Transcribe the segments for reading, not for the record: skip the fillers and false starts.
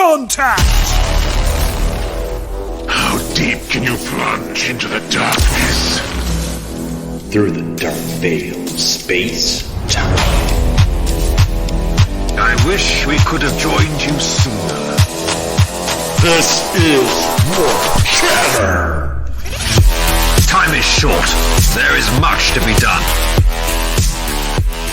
contact! How deep can you plunge into the darkness? Through the dark veil of space, time. I wish we could have joined you sooner. This is Warp Chatter. Time is short. There is much to be done.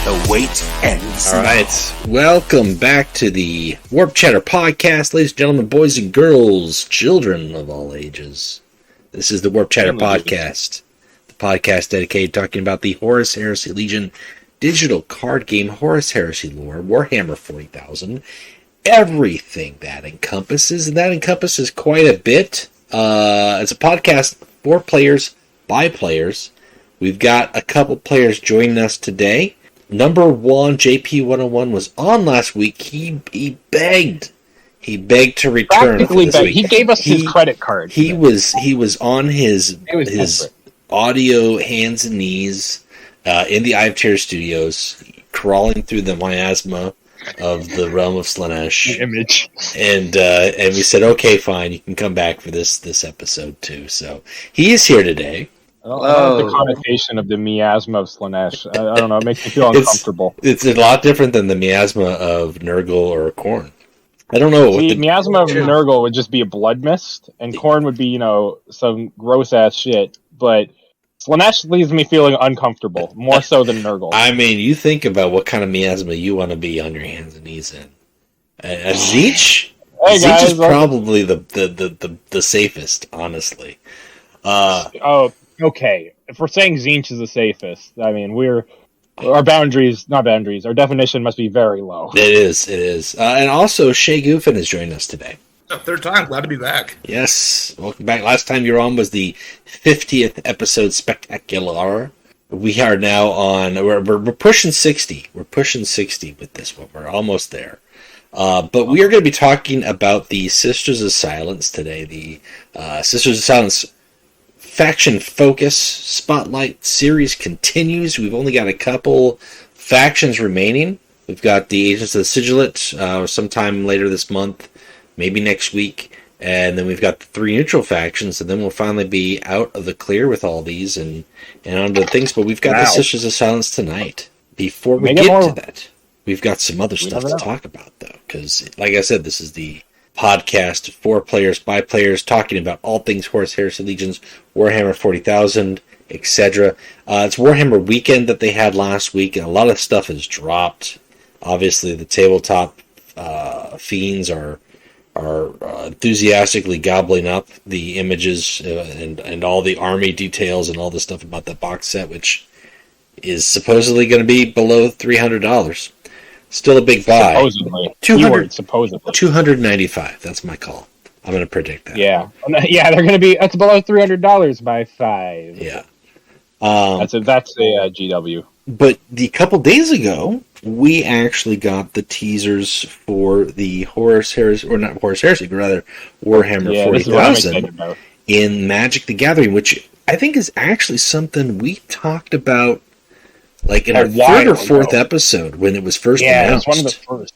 The wait ends. All right, welcome back to the Warp Chatter podcast, ladies and gentlemen, boys and girls, children of all ages. This is the Warp Chatter podcast, the podcast dedicated to talking about the Horus Heresy Legion digital card game, Horus Heresy lore, Warhammer 40,000, everything that encompasses, and that encompasses quite a bit. It's a podcast for players, by players. We've got a couple players joining us today. NumberJuanJP101 was on last week. He begged to return for this week. He gave us his credit card. He was on his audio hands and knees in the Ivetier studios, crawling through the miasma of the realm of Slaanesh. Image. And we said, okay, fine, you can come back for this episode too. So he is here today. I like the connotation of the miasma of Slaanesh. I don't know, it makes me feel uncomfortable. It's a lot different than the miasma of Nurgle or Khorne. I don't know. See, miasma of Nurgle would just be a blood mist, and Khorne would be, some gross-ass shit, but Slaanesh leaves me feeling uncomfortable, more so than Nurgle. I mean, you think about what kind of miasma you want to be on your hands and knees in. Tzeentch? Hey Tzeentch guys, is probably the safest, honestly. Okay. If we're saying Tzeentch is the safest, I mean, our definition must be very low. It is. And also, ShayGoofin has joined us today. Third time, glad to be back. Yes, welcome back. Last time you were on was the 50th episode spectacular. We are now on, we're pushing 60. We're pushing 60 with this one. We're almost there. But we are going to be talking about the Sisters of Silence today. The Sisters of Silence Faction Focus Spotlight series continues. We've only got a couple factions remaining. We've got the Agents of the Sigilate sometime later this month, maybe next week. And then we've got the 3 neutral factions, and then we'll finally be out of the clear with all these and onto the things. But we've got the Sisters of Silence tonight. Before we get to that, we've got some other stuff to talk about, though. Because, like I said, this is the podcast for players, by players, talking about all things Horus Heresy Legions, Warhammer 40,000, etc. It's Warhammer Weekend that they had last week, and a lot of stuff has dropped. Obviously, the tabletop fiends are enthusiastically gobbling up the images and all the army details and all the stuff about the box set, which is supposedly going to be below $300. Still a big buy. Supposedly. 295. That's my call. I'm going to predict that. Yeah, they're going to be. That's below $300 by 5. Yeah. That's a GW. But a couple days ago, we actually got the teasers for the Horus Heresy, or not Horus Heresy, but rather Warhammer 40,000 in Magic the Gathering, which I think is actually something we talked about like in our third or fourth episode when it was first announced. Yeah, it was one of the first.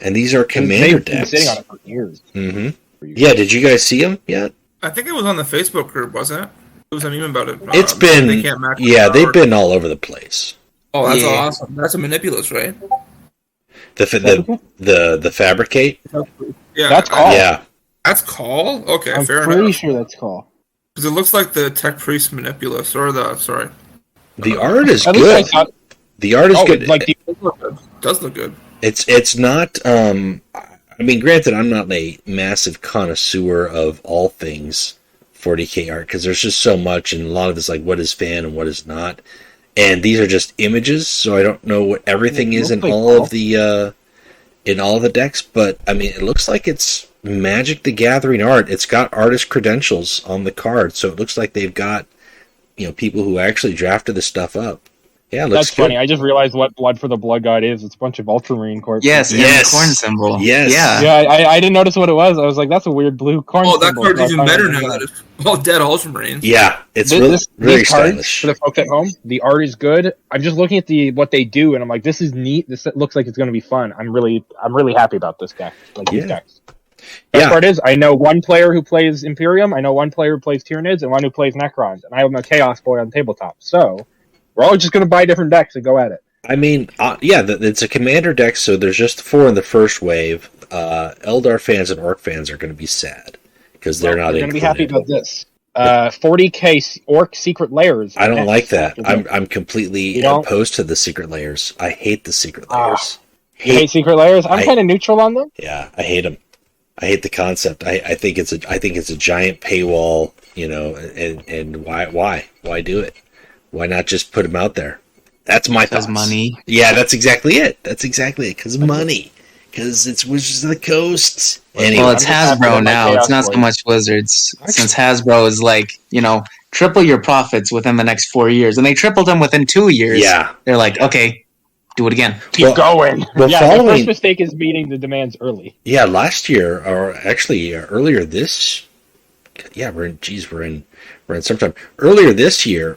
And these are commander decks. They've been sitting on it for years. Mm-hmm. Yeah, did you guys see them yet? I think it was on the Facebook group, wasn't it? It was a meme about it. It's been, they've been all over the place. Oh, that's awesome. That's a Manipulus, right? The Fabricate? Yeah. That's Call. Yeah. That's Call? Okay, I'm fair enough. pretty sure that's Call. Because it looks like the Tech Priest Manipulus, The art is good. The art is good. Like it does look good. It's not. I mean, granted, I'm not a massive connoisseur of all things 40K art because there's just so much, and a lot of it's like what is fan and what is not. And these are just images, so I don't know what everything is in all of the decks. But I mean, it looks like it's Magic the Gathering art. It's got artist credentials on the card, so it looks like they've got people who actually drafted the stuff up. Yeah, it looks That's funny. I just realized what Blood for the Blood God is. It's a bunch of Ultramarine corpses. Yes, and the corn symbol. Yes. Yeah, I didn't notice what it was. I was like, that's a weird blue corn symbol. Oh, that card's even better now that it's all dead Ultramarines. Yeah, it's really stylish. For the folks at home, the art is good. I'm just looking at what they do, and I'm like, this is neat. This looks like it's going to be fun. I'm really happy about this guy. These guys. Best part is, I know one player who plays Imperium, I know one player who plays Tyranids, and one who plays Necrons, and I have a Chaos Boy on tabletop. So, we're all just going to buy different decks and go at it. I mean, it's a commander deck, so there's just 4 in the first wave. Eldar fans and Orc fans are going to be sad because they're not going to be happy about this. 40k Orc secret layers. I don't like that. I'm completely opposed to the secret layers. I hate the secret layers. You hate secret layers? I'm kind of neutral on them. Yeah, I hate them. I hate the concept. I think it's a giant paywall. And why do it? Why not just put them out there? That's my thoughts. Money. Yeah, that's exactly it. Because money. Because it's Wizards of the Coast. Anyway, well, it's Hasbro now. It's not so much Wizards. Since Hasbro is triple your profits within the next 4 years. And they tripled them within 2 years. Yeah. They're like, okay, do it again. Keep going. The first mistake is meeting the demands early. Yeah, last year, or actually earlier this... Yeah, we're in sometime. Earlier this year,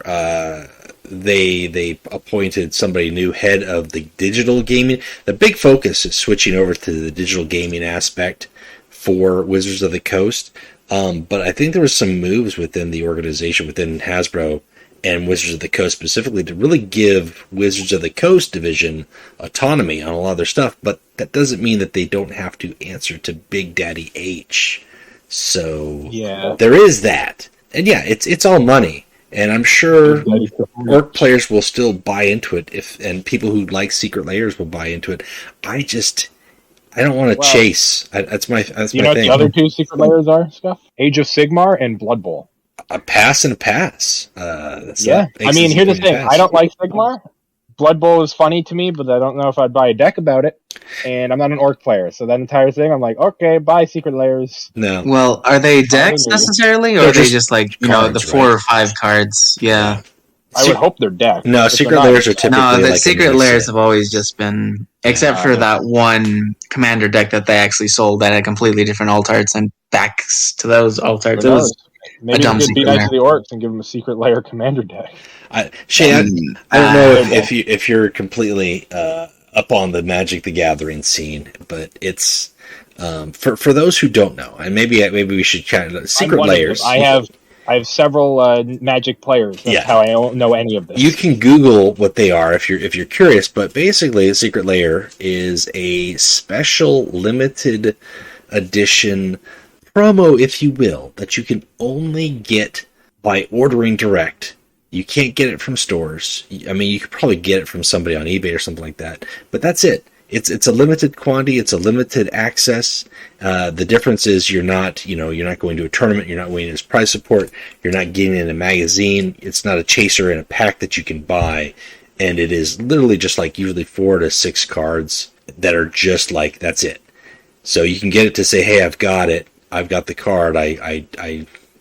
they appointed somebody new head of the digital gaming. The big focus is switching over to the digital gaming aspect for Wizards of the Coast. But I think there was some moves within the organization, within Hasbro and Wizards of the Coast specifically, to really give Wizards of the Coast division autonomy on a lot of their stuff. But that doesn't mean that they don't have to answer to Big Daddy H. So there is that. And yeah, it's all money. And I'm sure Orc players will still buy into it, and people who like secret layers will buy into it. I don't want to chase. That's my thing. You know what the other 2 secret layers are, Stuff? Age of Sigmar and Blood Bowl. A pass and a pass. Here's the thing. I don't like Sigmar. Blood Bowl is funny to me, but I don't know if I'd buy a deck about it. And I'm not an Orc player, so that entire thing, I'm like, okay, buy secret layers. No. Well, are they decks necessarily, or are they just cards, the 4 or 5 cards? Yeah. I would hope they're decks. No, secret layers are typically the secret layers have always just been, except for that one commander deck that they actually sold that had completely different alt arts and backs to those alt arts. It was maybe it could be nice to the Orcs and give them a secret layer commander deck. Shay, I don't know if you're completely up on the Magic the Gathering scene, but it's for those who don't know, and maybe we should kind of secret layers. I have several Magic players. That's how I don't know any of this. You can Google what they are if you're curious, but basically, a secret layer is a special limited edition promo, if you will, that you can only get by ordering direct. You can't get it from stores. I mean, you could probably get it from somebody on eBay or something like that, but that's it. It's a limited quantity. It's a limited access. The difference is you're not going to a tournament. You're not winning as prize support. You're not getting in a magazine. It's not a chaser in a pack that you can buy, and it is literally just usually 4 to 6 cards that are just that's it. So you can get it to say, hey, I've got it. I've got the card. I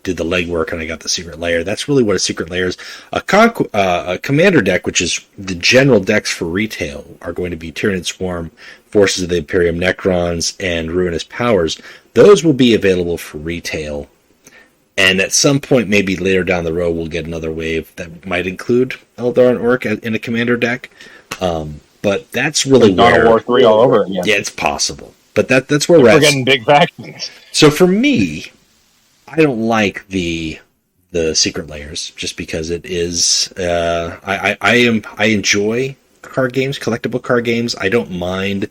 did the legwork and I got the secret layer. That's really what a secret layer is. A commander deck, which is the general decks for retail, are going to be Tyranid Swarm, Forces of the Imperium, Necrons, and Ruinous Powers. Those will be available for retail. And at some point, maybe later down the road, we'll get another wave that might include Eldar and Orc in a commander deck. But that's really where... War 3 all over again. Yeah, it's possible. But that's where we're at. We're getting big factions. So for me, I don't like the secret layers just because it is. I enjoy card games, collectible card games. I don't mind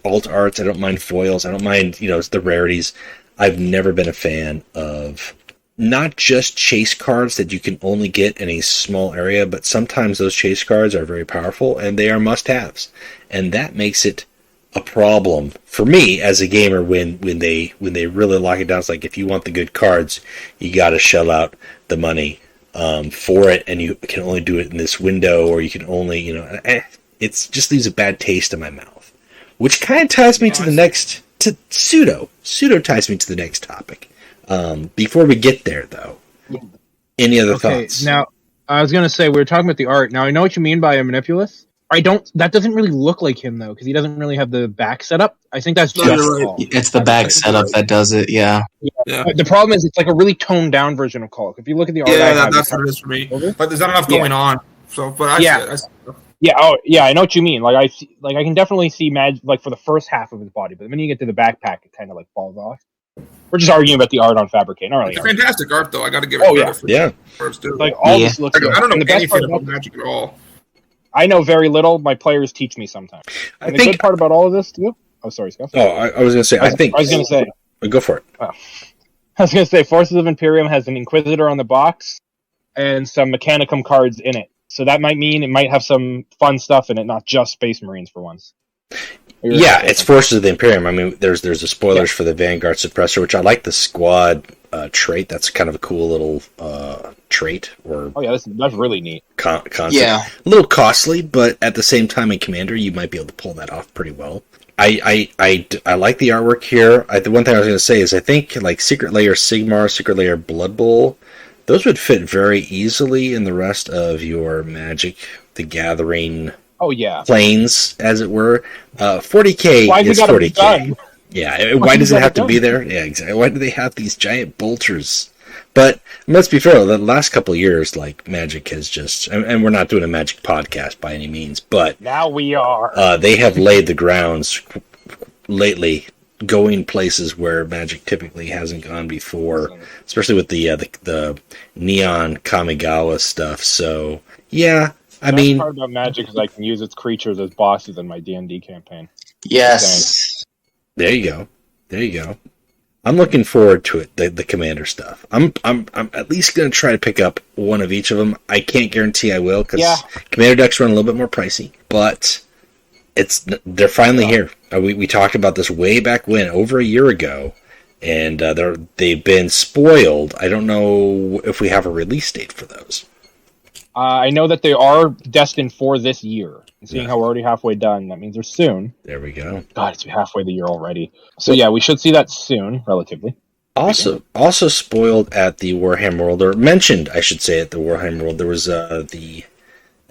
alt arts. I don't mind foils. I don't mind the rarities. I've never been a fan of not just chase cards that you can only get in a small area, but sometimes those chase cards are very powerful and they are must-haves, and that makes it a problem for me as a gamer when they really lock it down. It's like, if you want the good cards, you got to shell out the money for it, and you can only do it in this window, or you can only it's just leaves a bad taste in my mouth, which kind of ties me to the next pseudo ties me to the next topic. Before we get there, though, any other thoughts? Now, I was gonna say, we were talking about the art. Now I know what you mean by a manipulus. That doesn't really look like him, though, because he doesn't really have the back setup. I think that's just right. It's the back setup that does it, yeah. The problem is it's like a really toned down version of Kulk. If you look at the art, that's what it is for me. But there's not enough going on. So, but Yeah, oh yeah, I know what you mean. Like I can definitely see magic like for the first half of his body, but when you get to the backpack, it kind of like falls off. We're just arguing about the art on Fabricate. Not really. It's fantastic art, though. I got to give it credit for yeah. First, too. Like all this looks good. I don't know And the best part anything about Magic at all. I know very little. My players teach me sometimes. And the good part about all of this too. Oh, sorry, Scott. Oh, I was going to say. I was going to say. Go for it. Oh. I was going to say, Forces of Imperium has an Inquisitor on the box and some Mechanicum cards in it. So that might mean it might have some fun stuff in it, not just Space Marines for once. Yeah, it's Forces of the Imperium. I mean, there's the spoilers for the Vanguard Suppressor, which I like the squad trait. That's kind of a cool little trait. Or that's really neat. Concept. Yeah. A little costly, but at the same time in Commander, you might be able to pull that off pretty well. I like the artwork here. The one thing I was going to say is I think like Secret Lair Sigmar, Secret Lair Blood Bowl, those would fit very easily in the rest of your Magic the Gathering planes, as it were. 40k is 40k. Yeah, why does it have to be there? Yeah, exactly. Why do they have these giant bolters? But let's be fair, the last couple of years, like, Magic has just... And we're not doing a Magic podcast by any means, but... Now we are. They have laid the grounds lately, going places where Magic typically hasn't gone before, especially with the Neon Kamigawa stuff. So, yeah, I mean... The best part about Magic is I can use its creatures as bosses in my D&D campaign. Yes. There you go. I'm looking forward to it, the Commander stuff. I'm at least going to try to pick up one of each of them. I can't guarantee I will, because Commander decks run a little bit more pricey, but they're finally here. We talked about this way back when, over a year ago, and they've been spoiled. I don't know if we have a release date for those. I know that they are destined for this year. And seeing how we're already halfway done, that means they're soon. There we go. God, it's halfway the year already. So yeah, we should see that soon, relatively. Also spoiled at the Warhammer World, or mentioned, I should say, at the Warhammer World, there was the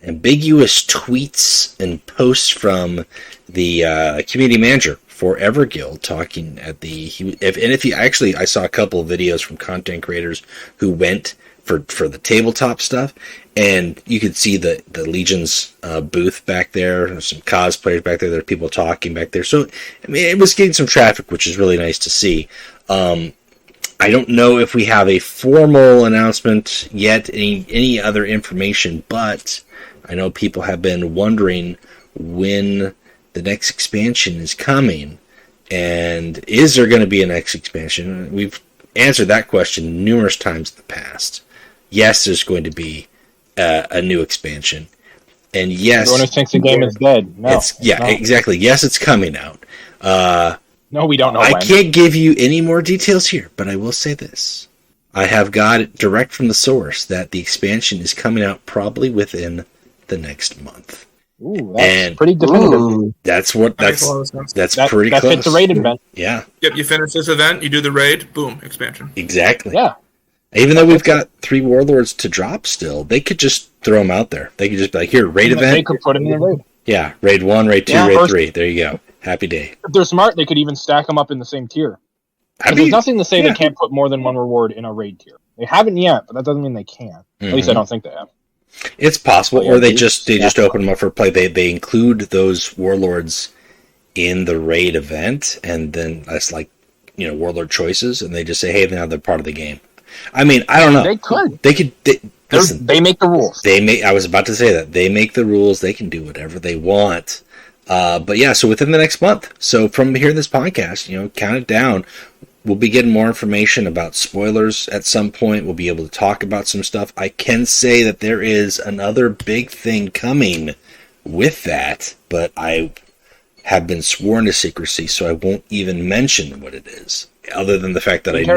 ambiguous tweets and posts from the community manager for Everguild talking at I saw a couple of videos from content creators who went for the tabletop stuff, and you could see the Legion's booth back there. There's some cosplayers back there. There are people talking back there. So, I mean, it was getting some traffic, which is really nice to see. I don't know if we have a formal announcement yet, any other information, but I know people have been wondering when the next expansion is coming, and is there going to be a next expansion? We've answered that question numerous times in the past. Yes, there's going to be a new expansion, and yes, everyone who thinks the game is dead. No, exactly. Yes, it's coming out. No, we don't know. I can't give you any more details here, but I will say this: I have got it direct from the source that the expansion is coming out probably within the next month. Ooh, that's pretty definitive. That's pretty close. That fits the raid event. Yeah. Yep. You finish this event, you do the raid, boom, expansion. Exactly. Yeah. Even though we've got 3 Warlords to drop still, they could just throw them out there. They could just be like, here, raid event. They could put them in the raid. Yeah, raid 1, raid 2, raid 3. There you go. Happy day. If they're smart, they could even stack them up in the same tier. There's nothing to say they can't put more than one reward in a raid tier. They haven't yet, but that doesn't mean they can't. At least I don't think they have. It's possible, or they just open them up for play. They include those Warlords in the raid event, and then that's like, Warlord choices, and they just say, hey, now they're part of the game. I mean, I don't know. They could. Listen, they make the rules. I was about to say that. They make the rules. They can do whatever they want. But yeah, so within the next month. So from here in this podcast, count it down. We'll be getting more information about spoilers at some point. We'll be able to talk about some stuff. I can say that there is another big thing coming with that, but I have been sworn to secrecy, so I won't even mention what it is, other than the fact that I know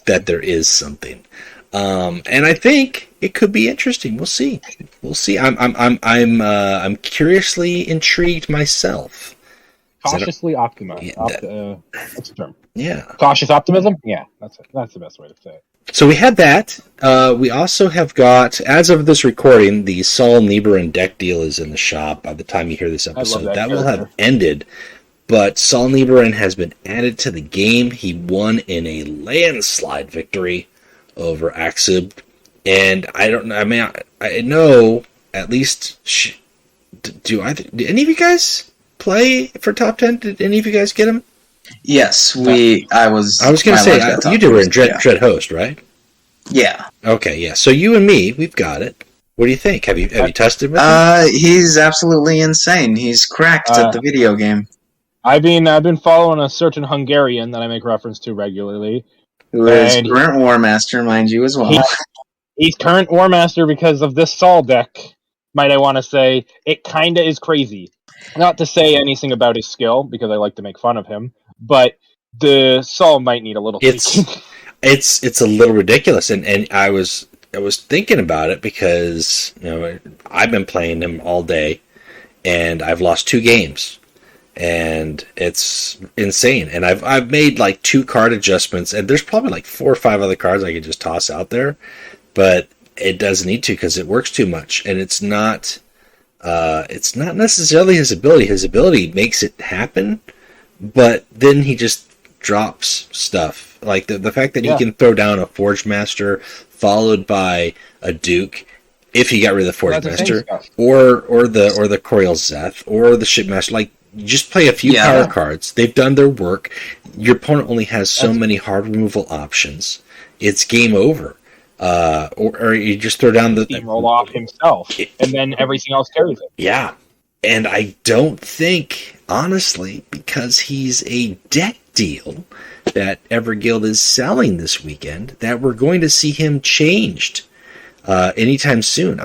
that there is something. And I think it could be interesting. We'll see. I'm curiously intrigued myself. Cautiously optimistic. That's the term. Yeah. Cautious optimism? Yeah, that's it. That's the best way to say it. So we had that. We also have got, as of this recording, the Saul Niebuhr deck deal is in the shop by the time you hear this episode. That will have ended. But Saul Niebuhr has been added to the game. He won in a landslide victory over Axub. And I don't know. I mean, I know at least Did any of you guys play for top 10? Did any of you guys get them? Yes, I was going to say, you two were in Dread Host, right? Yeah. Okay, yeah. So you and me, we've got it. What do you think? Have you tested with him? He's absolutely insane. He's cracked at the video game. I've been following a certain Hungarian that I make reference to regularly. Who is current War Master, mind you, as well. He's current War Master because of this Saul deck, might I want to say. It kinda is crazy. Not to say anything about his skill, because I like to make fun of him, but the Saul might need a little tweaking. It's a little ridiculous, and I was thinking about it because I've been playing him all day, and I've lost 2 games, and it's insane. And I've made like 2 card adjustments, and there's probably like 4 or 5 other cards I could just toss out there, but it doesn't need to because it works too much, and it's not necessarily his ability. His ability makes it happen, but then he just drops stuff. Like the fact that he can throw down a Forge Master followed by a Duke if he got rid of the Forge Master, or the Coriel Zeth, or the Shipmaster. Like, you just play a few power cards. They've done their work. Your opponent only has so many hard removal options. It's game over. Or you just throw down the roll off himself, and then everything else carries it. Yeah, and I don't think, honestly, because he's a deck deal that Everguild is selling this weekend, that we're going to see him changed anytime soon.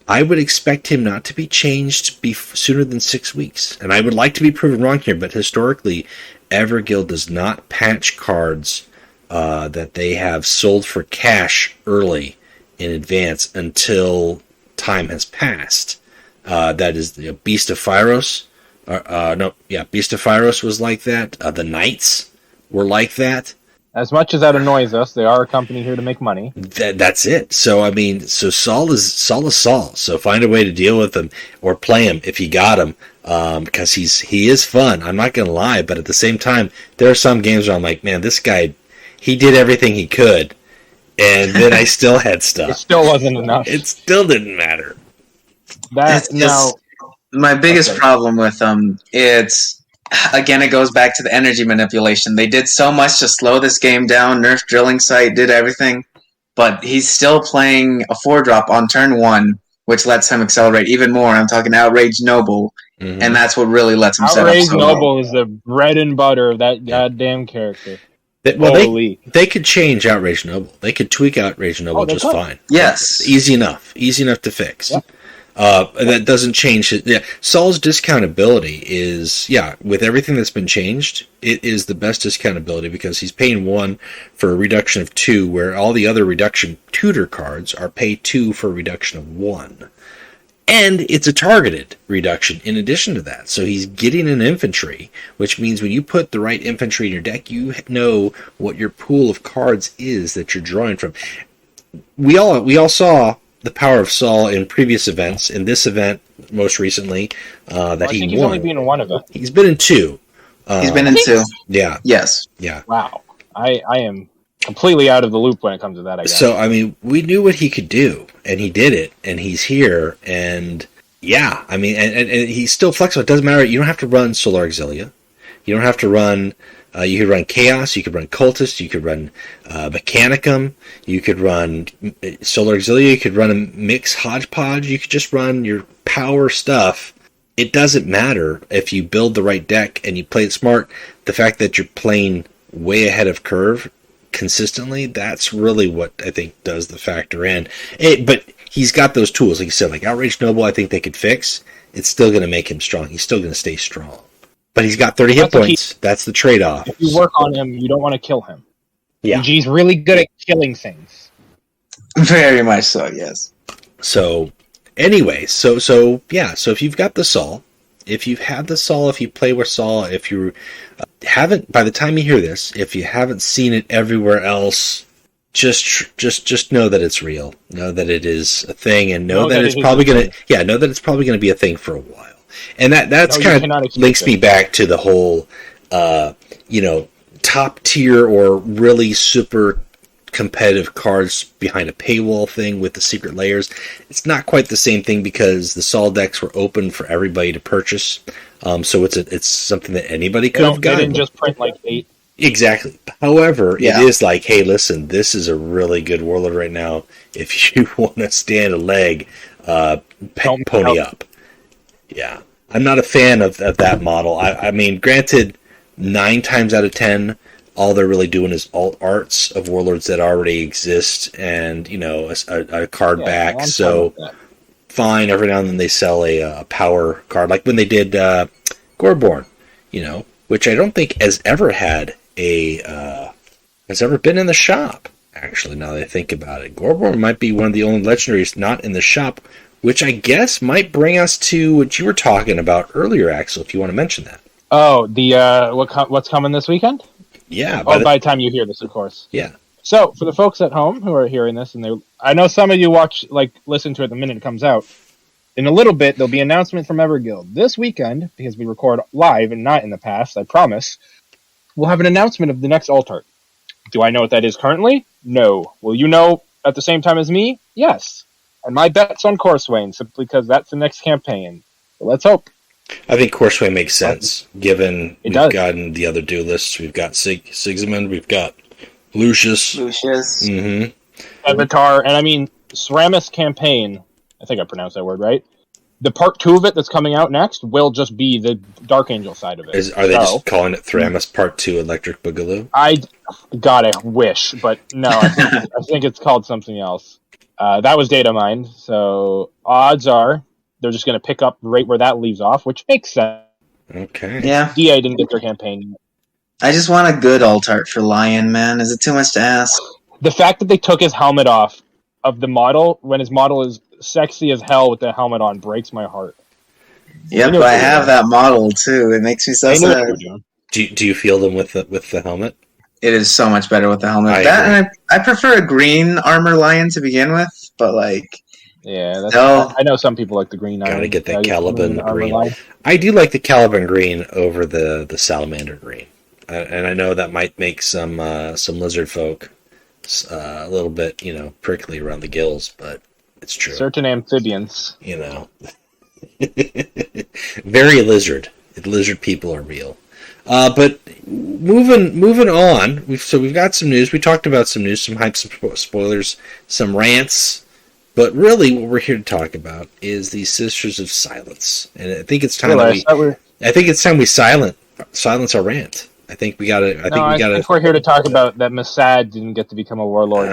I would expect him not to be changed sooner than 6 weeks, and I would like to be proven wrong here, but historically, Everguild does not patch cards that they have sold for cash early in advance until time has passed. That is the Beast of Phyros. Beast of Phyros was like that. The Knights were like that. As much as that annoys us, they are a company here to make money. That's it. So, I mean, Saul is Saul. So find a way to deal with him or play him if you got him, because he is fun. I'm not going to lie, but at the same time, there are some games where I'm like, man, this guy, he did everything he could, and then I still had stuff. It still wasn't enough. It still didn't matter. My biggest problem with them, it goes back to the energy manipulation. They did so much to slow this game down. Nerf Drilling Site did everything, but he's still playing a 4-drop on turn 1, which lets him accelerate even more. I'm talking Outrage Noble, and that's what really lets him set up. Outrage Noble is the bread and butter of that goddamn character. They could change Outrage Noble. They could tweak Outrage Noble just fine. Yes. Easy enough to fix. Yeah. That doesn't change it. Yeah, Saul's discount ability is, with everything that's been changed, it is the best discount ability because he's paying 1 for a reduction of 2, where all the other reduction tutor cards are pay 2 for a reduction of 1. And it's a targeted reduction in addition to that. So he's getting an infantry, which means when you put the right infantry in your deck, you know what your pool of cards is that you're drawing from. We all saw the power of Saul in previous events. In this event, most recently, he won. He's only been in 1 event. He's been in 2. He's been in 2. Yeah. Yes. Yeah. Wow. I am completely out of the loop when it comes to that, I guess. So, I mean, we knew what he could do, and he did it, and he's here, and I mean, and he's still flexible. It doesn't matter. You don't have to run Solar Auxilia. You don't have to run... you could run Chaos, you could run Cultist, you could run Mechanicum, you could run Solar Auxilia, you could run a mix hodgepodge, you could just run your power stuff. It doesn't matter if you build the right deck and you play it smart. The fact that you're playing way ahead of curve consistently, that's really what I think does the factor in. But he's got those tools, like you said, like Outrage Noble, I think they could fix. It's still going to make him strong. He's still going to stay strong. But he's got 30 hit points. That's the trade-off. If you work on him, you don't want to kill him. Yeah. He's really good at killing things. Very much so, yes. So, anyway, so if you've got the Saul, if you've had the Saul, if you play with Saul, if you haven't, by the time you hear this, if you haven't seen it everywhere else, just know that it's real. Know that it is a thing, and know that it's probably going to be a thing for a while. And that's kind of links me back to the whole, top tier or really super competitive cards behind a paywall thing with the secret layers. It's not quite the same thing because the Sol decks were open for everybody to purchase. So it's something that anybody could have gotten. They didn't just print like 8. Exactly. However, it is like, hey, listen, this is a really good Warlord right now. If you want to stand a leg, pony up. Yeah. I'm not a fan of that model. I mean, granted, 9 times out of 10, all they're really doing is alt arts of Warlords that already exist and, a card back. So, fine, every now and then they sell a power card. Like when they did Goreborn, which I don't think has ever had has ever been in the shop, actually, now that I think about it. Goreborn might be one of the only legendaries not in the shop, which I guess might bring us to what you were talking about earlier, Axel, if you want to mention that. Oh, the what's coming this weekend? Yeah. By the time you hear this, of course. Yeah. So, for the folks at home who are hearing this, and I know some of you listen to it the minute it comes out. In a little bit, there'll be an announcement from Everguild. This weekend, because we record live and not in the past, I promise, we'll have an announcement of the next alt art. Do I know what that is currently? No. Will you know at the same time as me? Yes. And my bet's on Courseway, simply because that's the next campaign. So let's hope. I think Courseway makes sense, given we've gotten the other duelists. We've got Sigismund, we've got Lucius. Mm-hmm. Avatar, and I mean, Sramis campaign, I think I pronounced that word right. The part 2 of it that's coming out next will just be the Dark Angel side of it. Are they just calling it Thramis Part 2 Electric Boogaloo? I wish, but no, I think it's called something else. That was data mined, so odds are they're just going to pick up right where that leaves off, which makes sense. Okay. Yeah. DA didn't get their campaign. I just want a good alt art for Lion, man. Is it too much to ask? The fact that they took his helmet off of the model, when his model is sexy as hell with the helmet on, breaks my heart. Yep, I have that model, too. It makes me so sad. Do you feel them with the helmet? It is so much better with the helmet. I prefer a green armor Lion to begin with, but yeah, I know some people like the green. Gotta get that Caliban green. I do like the Caliban green over the Salamander green, and I know that might make some lizard folk a little bit prickly around the gills, but it's true. Certain amphibians, very lizard. Lizard people are real. But moving on, we've got some news. We talked about some news, some hype, some spoilers, some rants. But really, what we're here to talk about is the Sisters of Silence, and I think it's time we silence our rant. I think we're here to talk about that Masad didn't get to become a warlord.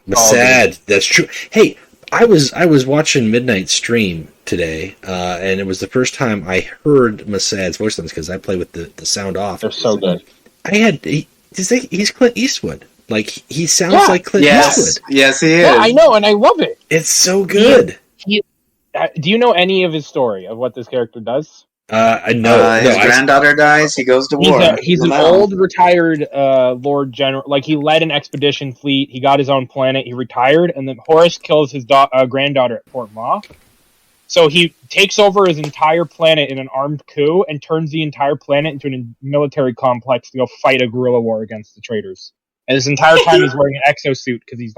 Masad, that's true. Hey, I was watching Midnight Stream today, and it was the first time I heard Masad's voice lines because I play with the sound off. They're so good. He's Clint Eastwood. He sounds like Clint Eastwood. Yes, he is. Yeah, I know, and I love it. It's so good. Do you know any of his story of what this character does? I know. His granddaughter dies. He goes to war. He's an old retired Lord General. He led an expedition fleet. He got his own planet. He retired, and then Horus kills his granddaughter at Port Ma. So he takes over his entire planet in an armed coup and turns the entire planet into a military complex to go fight a guerrilla war against the traitors. And this entire time he's wearing an exosuit because he's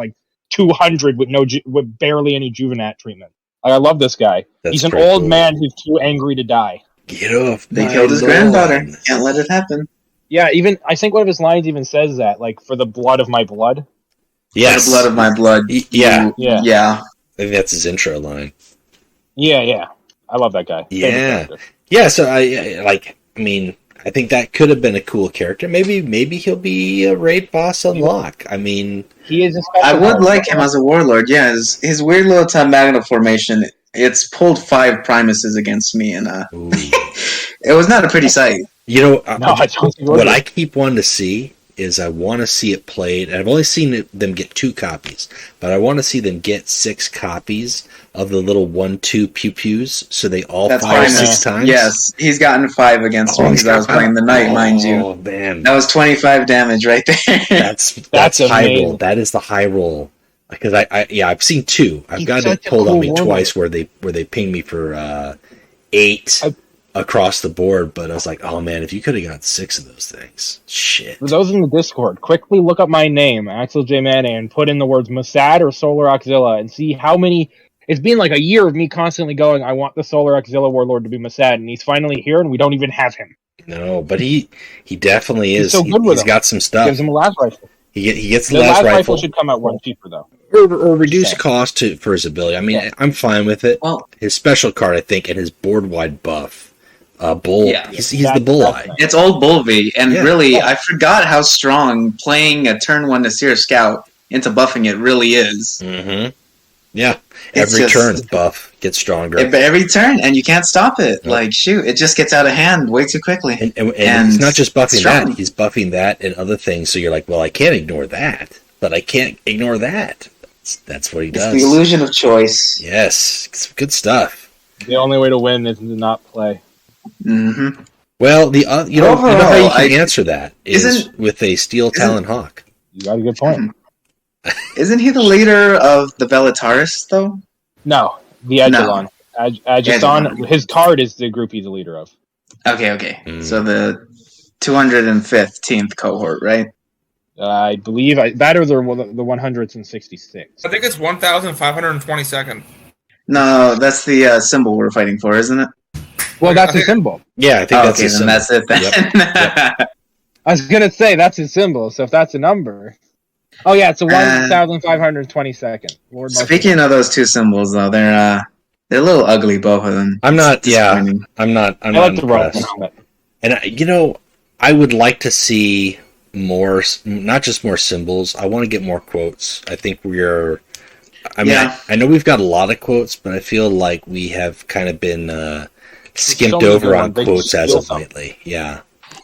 200 with barely any Juvenat treatment. I love this guy. He's an old man who's too angry to die. Get off! They killed his granddaughter. Can't let it happen. Yeah, I think one of his lines even says that, for the blood of my blood. Yes, for the blood of my blood. Yeah. I think that's his intro line. Yeah. I love that guy. Yeah. So I think that could have been a cool character. Maybe he'll be a raid boss unlock. I mean, he is. I would like him as a warlord. Yeah, his weird little Magna formation. It's pulled 5 Primuses against me, and it was not a pretty sight. What I keep wanting to see is I want to see it played, and I've only seen them get 2 copies, but I want to see them get 6 copies of the little 1/2 pew-pews, so they all fire 6 times. Yes, he's gotten 5 against me because I was playing the knight, mind you. Oh man, that was 25 damage right there. That's a high roll. That is the high roll. Because I've seen 2. I've got it pulled on me twice where they ping me for 8. across the board, but I was like, oh man, if you could have got 6 of those things, shit. For those in the Discord, quickly look up my name, Axel J. Mane, and put in the words Mossad or Solar Oxzilla and see how many. It's been like a year of me constantly going, I want the Solar Oxzilla Warlord to be Mossad, and he's finally here, and we don't even have him. No, but he definitely is. He's so good with He's him. got some stuff. Gives him a last rifle. He gets the The last last rifle. rifle should come out one cheaper, though. Or reduce cost for his ability. I mean, Yeah. I'm fine with it. Well, His special card, I think, and his board-wide buff. Bull. Yeah. He's the bulleye. it's old Bulby, and Yeah. really, I forgot how strong playing a turn 1 Nasir Scout into buffing it really is. Mm-hmm. Yeah. It's Every just- turn, buff gets stronger. Every turn, and you can't stop it. No. Like, shoot, it just gets out of hand way too quickly. And And he's not just buffing strong. that, he's buffing that and other things. So you're like, well, I can't ignore that, but I can't ignore that. That's what he It's does. the illusion of choice. Yes, it's good stuff. The only way to win is to not play. hmm Well, you know how you Overall, can answer that is with a Steel Talon Hawk. You got a good point. Isn't he the leader of the Bellataris, though? No, the Agelon. Agiston, his card is the group he's the leader of. Okay. Mm. So the 215th cohort, right? I believe that or the 166. I think it's 1,522nd. No, that's the symbol we're fighting for, isn't it? Well, that's his symbol. Yeah, I think that's Okay, his then symbol. that's it then. I was gonna say that's his symbol. So if that's a number, oh yeah, it's a 1,522nd. Lord Speaking of those two symbols, though, they're a little ugly, both of them. I'm not. It's Yeah, disappointing. I'm not I like the rope impressed. helmet. And I would like to see more, not just more symbols. I want to get more quotes. I think we're. I mean, Yeah. I know we've got a lot of quotes, but I feel like we have kind of been skimped so many over good on ones. They quotes just as steal of some. lately. Yeah.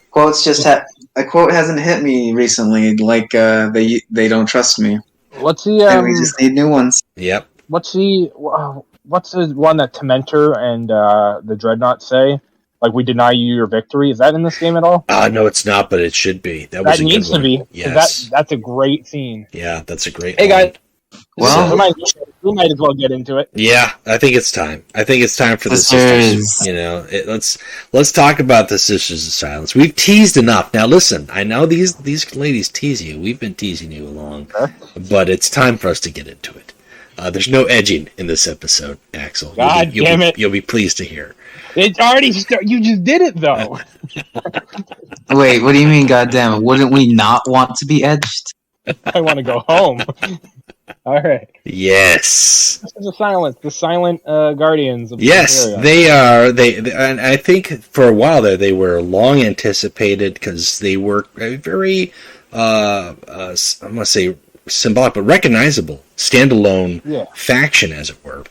Quotes just a quote hasn't hit me recently. Like they don't trust me. What's And we the just need new ones. Yep. what's the one that Tormentor and the Dreadnought say? Like, we deny you your victory. Is that in this game at all? No, it's not, but it should be. That was That a good needs to one. be. 'Cause Yes. That's a great scene. Yeah, that's a great. Hey, line. guys. Well, We might as well get into it. Yeah, I think it's time. I think it's time for the Sisters. sisters. You know, let's talk about the Sisters of Silence. We've teased enough. Now, listen. I know these ladies tease you. We've been teasing you along, but it's time for us to get into it. There's no edging in this episode, Axel. God damn it. You'll be pleased to hear. It's already you just did it though. Wait, what do you mean, goddamn? Wouldn't we not want to be edged? I want to go home. All right. Yes. This is the silent guardians of Yes, Siberia. they are. They and I think for a while there they were long anticipated because they were a very, I'm gonna say symbolic but recognizable standalone faction, as it were.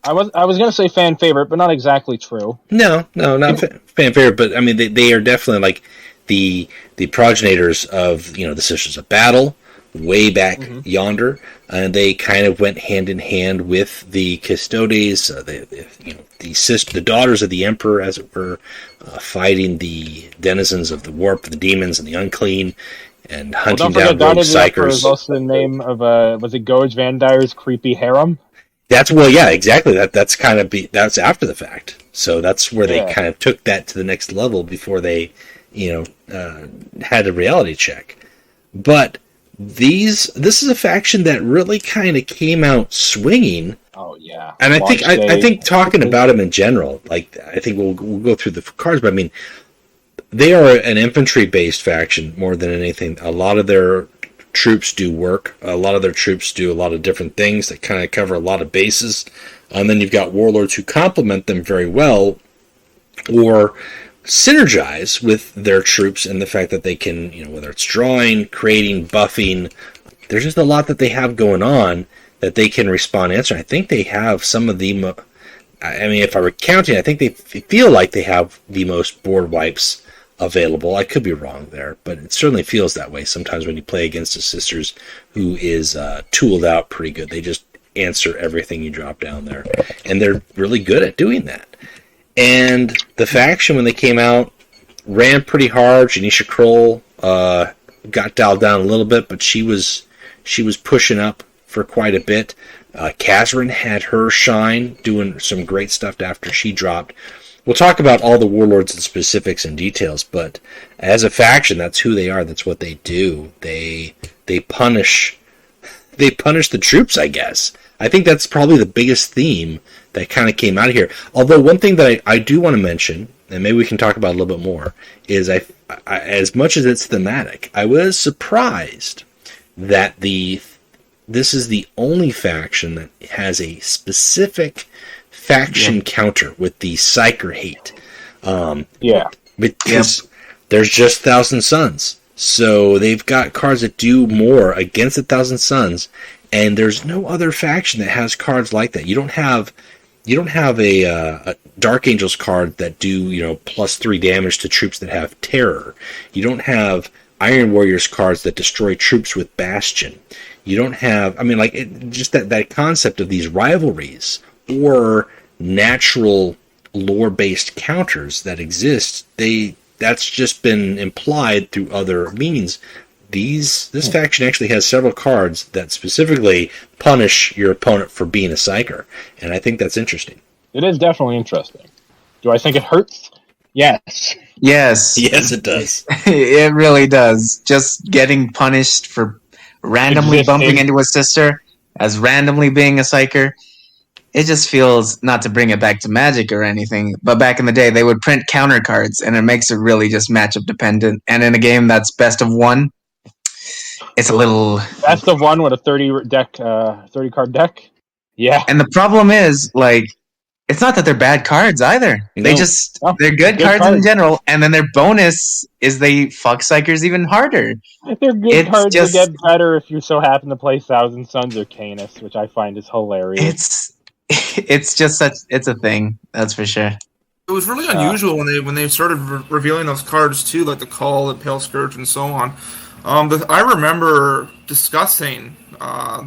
I was gonna say fan favorite, but not exactly true. No, not fan favorite, but I mean they are definitely like the progenitors of the Sisters of Battle way back yonder, and they kind of went hand in hand with the Custodes, the daughters of the Emperor, as it were, fighting the denizens of the warp, the demons, and the unclean, and hunting down rogue Daughter of the Emperor is psykers. also the name of was it Goj Van Dyer's creepy harem? Exactly. That's kind of that's after the fact. So that's where they Yeah. kind of took that to the next level before they, had a reality check. But this is a faction that really kind of came out swinging. Oh yeah. And I Launch think day. talking about them in general, like I think we'll go through the cards, but I mean, they are an infantry-based faction more than anything. A lot of their troops do work. A lot of their troops do a lot of different things that kind of cover a lot of bases. And then you've got warlords who complement them very well, or synergize with their troops and the fact that they can, whether it's drawing, creating, buffing, there's just a lot that they have going on that they can respond and answer. I think they have some of the, if I were counting, I think they feel like they have the most board wipes available. I could be wrong there, but it certainly feels that way sometimes when you play against a Sisters who is tooled out pretty good. They just answer everything you drop down there, and they're really good at doing that. And the faction, when they came out, ran pretty hard. Janisha Kroll got dialed down a little bit, but she was pushing up for quite a bit. Kazrin had her shine, doing some great stuff after she dropped. we'll talk about all the Warlords and specifics and details, but as a faction, that's who they are. That's what they do. They punish the troops, I guess. I think that's probably the biggest theme that kind of came out of here. Although one thing that I do want to mention, and maybe we can talk about a little bit more, is I as much as it's thematic, I was surprised that this is the only faction that has a specific faction counter with the psyker hate. Because there's just Thousand Suns. So they've got cards that do more against the Thousand Suns, and there's no other faction that has cards like that. You don't have a Dark Angels card that do, +3 damage to troops that have terror. You don't have Iron Warriors cards that destroy troops with Bastion. You don't have, just that concept of these rivalries or natural lore-based counters that exist. That's just been implied through other means. This faction actually has several cards that specifically punish your opponent for being a psyker, and I think that's interesting. It is definitely interesting. Do I think it hurts? Yes. Yes. Yes, it does. It really does. Just getting punished for randomly bumping into a sister as randomly being a psyker. It just feels, not to bring it back to Magic or anything, but back in the day, they would print counter cards, and it makes it really just matchup dependent. And in a game that's best of one, it's a little... Best of one with a 30 card deck? Yeah. And the problem is, it's not that they're bad cards either. No. They're good cards in general, and then their bonus is they fuck psykers even harder. They're good cards that get better if you so happen to play Thousand Suns or Canis, which I find is hilarious. It's just it's a thing, that's for sure. It was really unusual when they started revealing those cards too, like the Call and Pale Scourge and so on. I remember discussing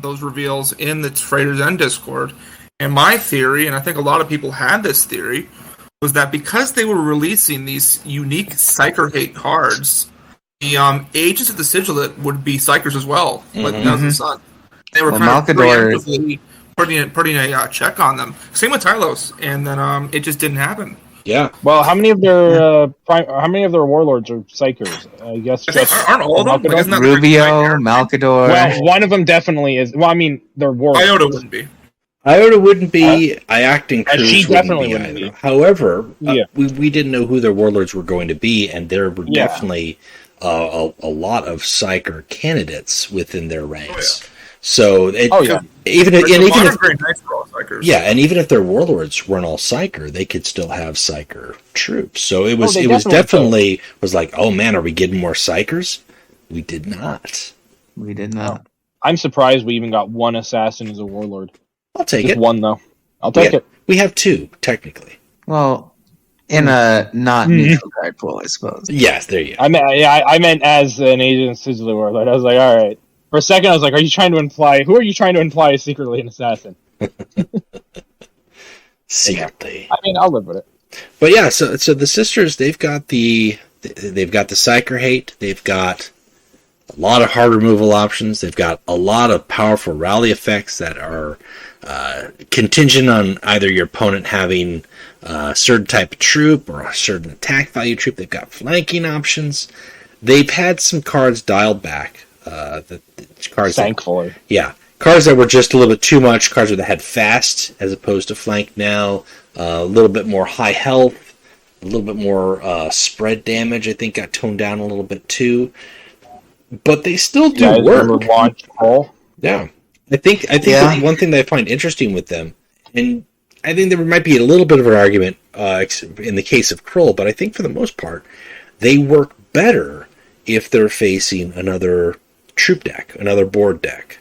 those reveals in the Traders End Discord, and my theory, and I think a lot of people had this theory, was that because they were releasing these unique Psyker hate cards, the Agents of the Sigilate would be Psykers as well, like Thousand Sun. They were kind of preemptively putting a check on them. Same with Tylos, and then it just didn't happen. Yeah. Well, how many of their warlords are psykers? I guess aren't all of them? Like, Rubio, Malkador. Well, one of them definitely is. Well, I mean, they're warlords. Iota wouldn't be. Iota wouldn't be. Iacting Cruz she definitely wouldn't be. However, we didn't know who their warlords were going to be, and there were definitely a lot of psyker candidates within their ranks. So even if their warlords weren't all psyker, they could still have psyker troops. So it was definitely like, oh man, are we getting more psykers? We did not. I'm surprised we even got one assassin as a warlord. I'll take Just it. one though. I'll take it. We have two technically. Well, in a not neutral card pool, I suppose. Yes, there you go. I meant as an agent of the warlord. I was like, all right. For a second, I was like, who are you trying to imply is secretly an assassin? Secretly. I mean, I'll live with it. But yeah, so the sisters, they've got the psyker hate, they've got a lot of hard removal options, they've got a lot of powerful rally effects that are contingent on either your opponent having a certain type of troop or a certain attack value troop. They've got flanking options. They've had some cards dialed back. Thankfully. Cards that were just a little bit too much, cards that had fast as opposed to flank now, a little bit more high health, a little bit more spread damage, I think got toned down a little bit too. But they still do work. Yeah. I think one thing that I find interesting with them, and I think there might be a little bit of an argument in the case of Krull, but I think for the most part, they work better if they're facing another troop deck, another board deck.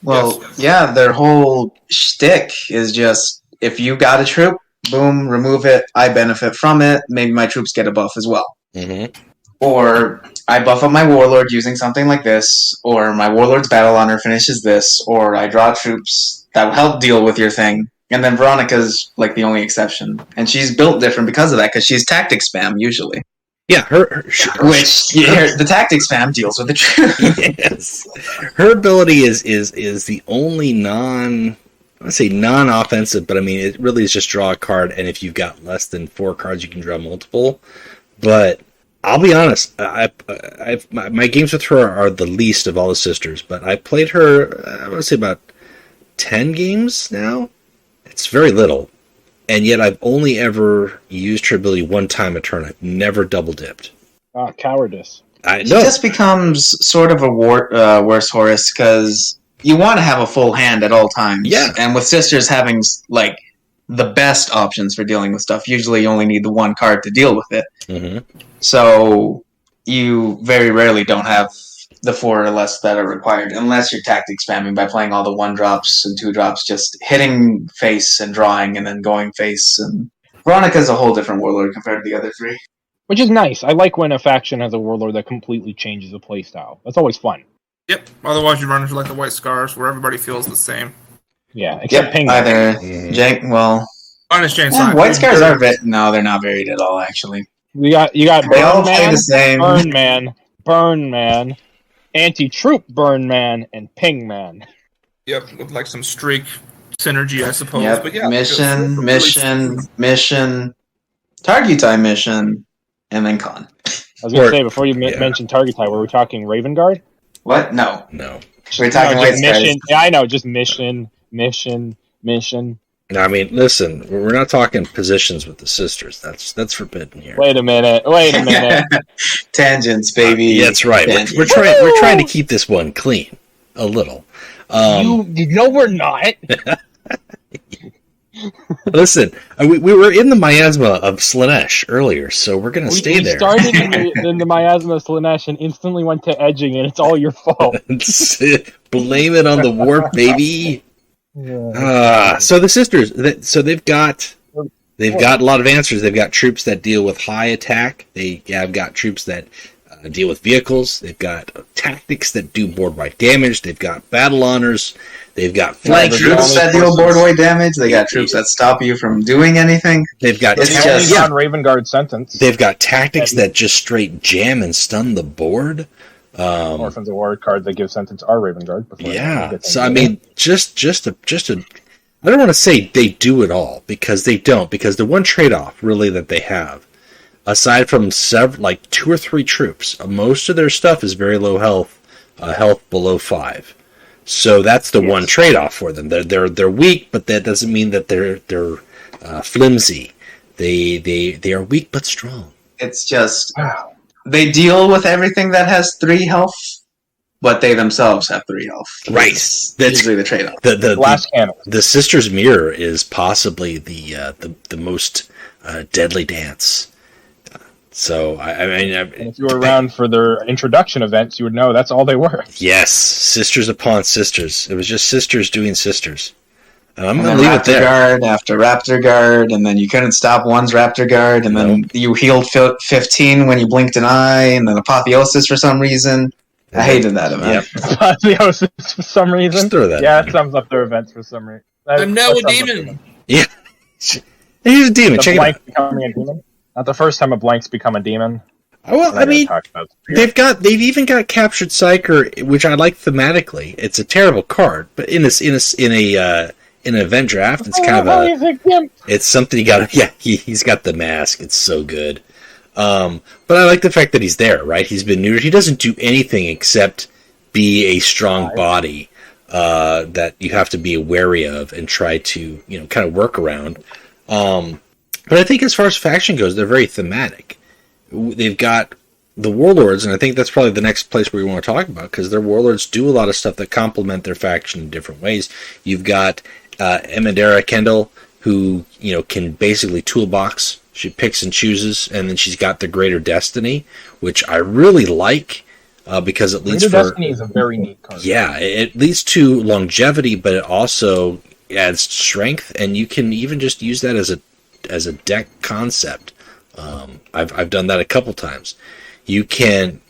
Well, their whole shtick is just, if you got a troop, boom, remove it, I benefit from it, maybe my troops get a buff as well. Mm-hmm. Or I buff up my warlord using something like this, or my warlord's battle honor finishes this, or I draw troops that will help deal with your thing. And then Veronica's like the only exception. And she's built different because of that, because she's tactic spam usually. Yeah, the tactic spam deals with the truth. Yes, her ability is the only non I would say non-offensive, but I mean, it really is just draw a card, and if you've got less than 4 cards, you can draw multiple. But I'll be honest, my games with her are the least of all the sisters, but I played her, I want to say about 10 games now. It's very little, and yet I've only ever used her ability one time a turn. I've never double-dipped. Cowardice. It just becomes sort of a worse Horus, because you want to have a full hand at all times. Yeah. And with sisters having, like, the best options for dealing with stuff, usually you only need the one card to deal with it. Mm-hmm. So you very rarely don't have the 4 or less that are required, unless you're tactic spamming by playing all the 1-drops and 2-drops, just hitting face and drawing and then going face. And Veronica's a whole different warlord compared to the other 3. Which is nice. I like when a faction has a warlord that completely changes the playstyle. That's always fun. Yep. Otherwise, you run into like the White Scars, where everybody feels the same. Yeah, except Ping. Either Jank, well... Honest Jane White Scars are no, they're not varied at all, actually. You got They all play the same. Burn Man, Anti-Troop Burn Man, and Ping Man. Yep, with like some streak synergy, I suppose. Yep. But yeah, mission, Targetai mission, and then Con. I was going to say, before you mentioned Targetai, were we talking Raven Guard? What? No. We're talking no, White Scars. mission. Yeah, I know, just mission. I mean, listen, we're not talking positions with the sisters. That's forbidden here. Wait a minute. Tangents, baby. Yeah, that's right. We're trying to keep this one clean, a little. No, we're not. Listen, we were in the miasma of Slaanesh earlier, so we're going to stay there. We started in the miasma of Slaanesh and instantly went to edging, and it's all your fault. Blame it on the warp, baby. So the sisters, they've got a lot of answers. They've got troops that deal with high attack. They have got troops that deal with vehicles. They've got tactics that do board-wide damage. They've got battle honors. They've got flank troops that deal board-wide damage. They got troops that stop you from doing anything. They've got Raven Guard sentence. They've got tactics that just straight jam and stun the board. Orphans of War card that give sentence are Raven Guard. So I mean, just a. I don't want to say they do it all, because they don't. Because the one trade-off really that they have, aside from 2 or 3 troops, most of their stuff is very low health, health below 5. So that's the one trade-off for them. They're weak, but that doesn't mean that they're flimsy. They are weak but strong. It's just they deal with everything that has 3 health, but they themselves have 3 health. Right. That's usually the trade-off. The Sister's Mirror is possibly the most deadly dance. So I mean, if you were around for their introduction events, you would know that's all they were. Yes, sisters upon sisters. It was just sisters doing sisters. And I'm going to leave it there. Guard after Raptor Guard, and then you couldn't stop one's Raptor Guard, and then you healed 15 when you blinked an eye, and then Apotheosis for some reason. I hated that event. Yep. Apotheosis for some reason. Just throw that. Yeah, it sums up their events for some reason. I'm now a demon. Yeah. He's a demon. Check it out. Becoming a demon. Not the first time a blank's become a demon. Well, I mean, they've even got Captured Psyker, which I like thematically. It's a terrible card, but in an event draft, it's kind of it's something you got. Yeah, he's got the mask. It's so good. But I like the fact that he's there. Right, he's been neutered. He doesn't do anything except be a strong body that you have to be wary of and try to kind of work around. But I think as far as faction goes, they're very thematic. They've got the Warlords, and I think that's probably the next place where we want to talk about, because their Warlords do a lot of stuff that complement their faction in different ways. You've got Emendera Kendall, who can basically toolbox. She picks and chooses, and then she's got the Greater Destiny, which I really like, because it leads Greater Destiny is a very neat card. Yeah, it leads to longevity, but it also adds strength, and you can even just use that as a deck concept. I've done that a couple times. You can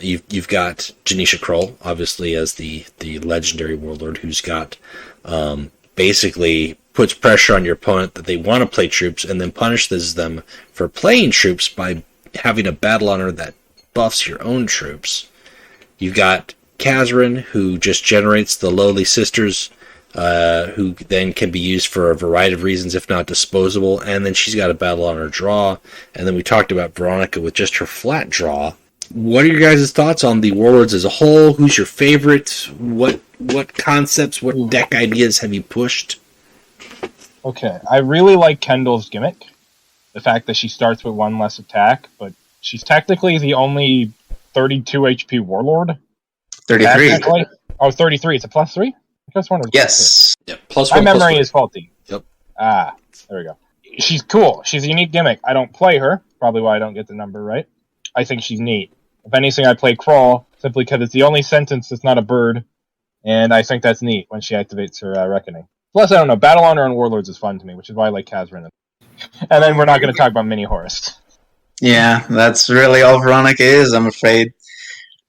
you've got Janisha Kroll, obviously, as the legendary warlord, who's got basically puts pressure on your opponent that they want to play troops, and then punishes them for playing troops by having a battle honor that buffs your own troops. You've got Kazrin, who just generates the lowly sisters who then can be used for a variety of reasons, if not disposable. And then she's got a battle on her draw. And then we talked about Veronica with just her flat draw. What are your guys' thoughts on the Warlords as a whole? Who's your favorite? What concepts, what deck ideas have you pushed? Okay, I really like Kendall's gimmick. The fact that she starts with 1 less attack, but she's technically the only 32 HP Warlord. 33. Oh, 33. It's a +3? I just wondered. Yes. Yep. +1. My memory is faulty. Yep. There we go. She's cool. She's a unique gimmick. I don't play her. Probably why I don't get the number right. I think she's neat. If anything, I play Crawl, simply because it's the only sentence that's not a bird, and I think that's neat when she activates her Reckoning. Plus, I don't know, Battle Honor and Warlords is fun to me, which is why I like Kazrin. And then we're not going to talk about Mini Horus. Yeah, that's really all Veronica is, I'm afraid.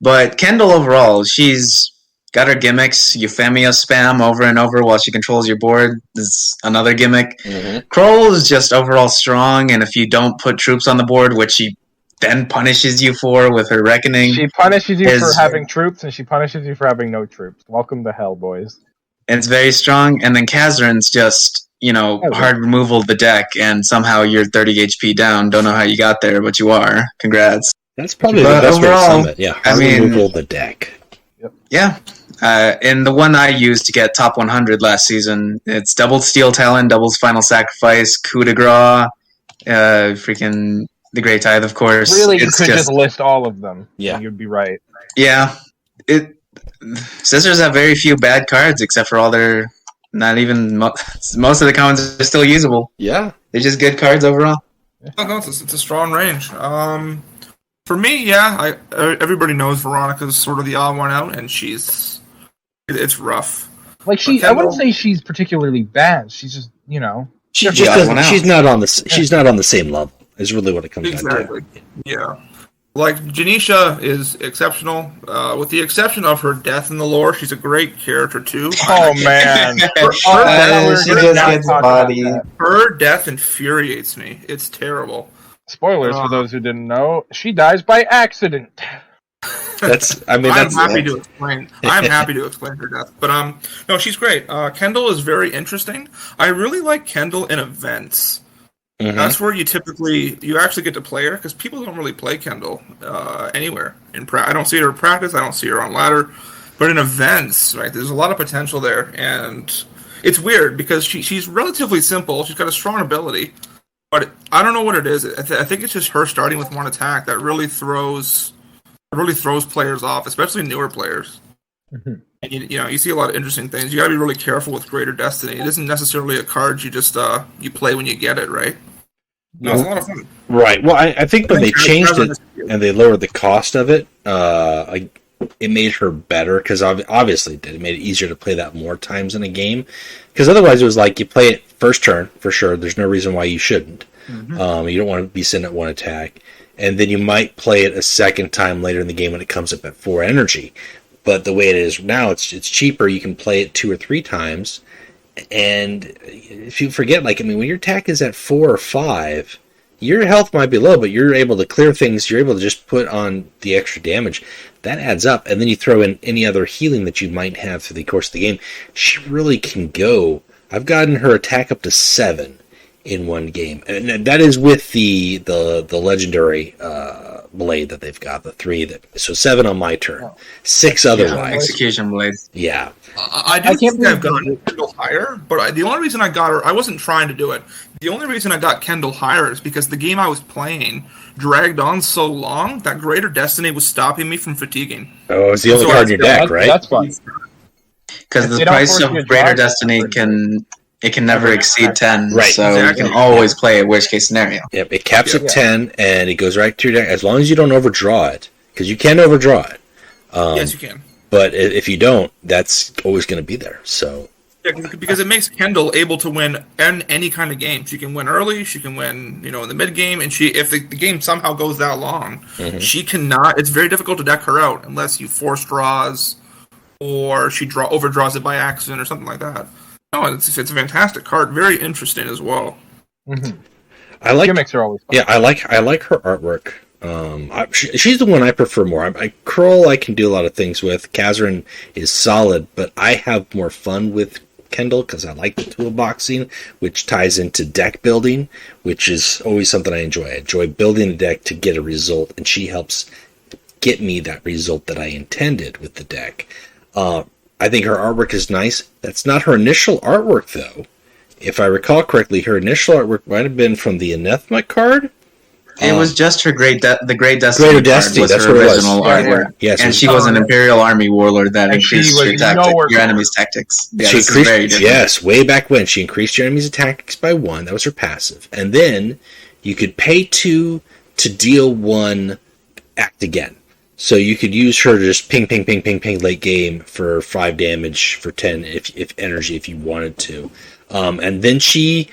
But Kendall overall, she's got her gimmicks. Euphemia spam over and over while she controls your board is another gimmick. Mm-hmm. Kroll is just overall strong, and if you don't put troops on the board, which she then punishes you for with her Reckoning. She punishes you for having troops, and she punishes you for having no troops. Welcome to hell, boys. It's very strong, and then Kazrin's just, hard removal of the deck, and somehow you're 30 HP down. Don't know how you got there, but you are. Congrats. That's probably the best way to sum it. Yeah, hard removal of the deck. Yep. Yeah. And the one I used to get top 100 last season, it's doubles Steel Talon, doubles Final Sacrifice, Coup de Grace, freaking the Great Tithe, of course. Really, you could just list all of them. Yeah. And you'd be right. Yeah. Sisters have very few bad cards, except for all their... Not even... most of the commons are still usable. Yeah. They're just good cards overall. It's a strong range. For me, yeah, everybody knows Veronica's sort of the odd one out, and it's rough. Like I wouldn't say she's particularly bad. She's just, she's not on the same level. Is really what it comes down to. Yeah. Like, Janisha is exceptional. With the exception of her death in the lore, she's a great character, too. Oh, man. Her death infuriates me. It's terrible. Spoilers for those who didn't know. She dies by accident. I'm happy to explain her death. But, no, she's great. Kendall is very interesting. I really like Kendall in events. Mm-hmm. That's where you actually get to play her, because people don't really play Kendall anywhere. I don't see her in practice, I don't see her on ladder, but in events, right, there's a lot of potential there, and it's weird, because she's relatively simple, she's got a strong ability, but I don't know what it is. I think it's just her starting with 1 attack that really throws players off, especially newer players. Mm-hmm. And you see a lot of interesting things. You got to be really careful with Greater Destiny. It isn't necessarily a card you just you play when you get it, right? No, it's a lot of fun. Right. Well, I think when they changed it and they lowered the cost of it, it made her better, because obviously it made it easier to play that more times in a game. Because otherwise it was like you play it first turn, for sure. There's no reason why you shouldn't. Mm-hmm. You don't want to be sitting at 1 attack. And then you might play it a second time later in the game when it comes up at 4 energy. But the way it is now, it's cheaper. You can play it 2 or 3 times. And if you forget, when your attack is at 4 or 5, your health might be low, but you're able to clear things. You're able to just put on the extra damage. That adds up. And then you throw in any other healing that you might have through the course of the game. She really can go. I've gotten her attack up to 7 in one game. And that is with the legendary blade that they've got, the 3. So 7 on my turn. 6 otherwise. Execution blade. Yeah. I think I've gotten Kendall higher, but the only reason I got her, I wasn't trying to do it. The only reason I got Kendall higher is because the game I was playing dragged on so long that Greater Destiny was stopping me from fatiguing. Oh, it's the only card in your deck, right? That's fine. Because the price of Greater Destiny can never exceed 10, right? So exactly. You can always play a worst case scenario. Yep, it caps at 10, and it goes right to your deck, as long as you don't overdraw it, because you can overdraw it. Yes, you can. But if you don't, that's always going to be there. So yeah, because it makes Kendall able to win any kind of game. She can win early, she can win, in the mid game, and if the game somehow goes that long, she cannot. It's very difficult to deck her out unless you force draws, or she overdraws it by accident or something like that. No, it's a fantastic card. Very interesting as well. Mm-hmm. I like gimmicks are always fun. Yeah, I like her artwork. She's the one I prefer more. Kroll I can do a lot of things with. Kazrin is solid, but I have more fun with Kendall because I like the toolboxing, which ties into deck building, which is always something I enjoy. I enjoy building a deck to get a result, and she helps get me that result that I intended with the deck. I think her artwork is nice. That's not her initial artwork, though. If I recall correctly, her initial artwork might have been from the Anathema card. It was just her the Great Destiny Greater card Destiny, was that's her what it was. original Yeah, artwork. Yes, and she was an Imperial Army warlord that increased your enemy's tactics. Yeah, she this is very increased, different. yes, way back when. She increased your enemy's tactics by 1. That was her passive. And then you could pay 2 to deal 1 act again. So you could use her to just ping late game for 5 damage for 10 if energy if you wanted to. And then she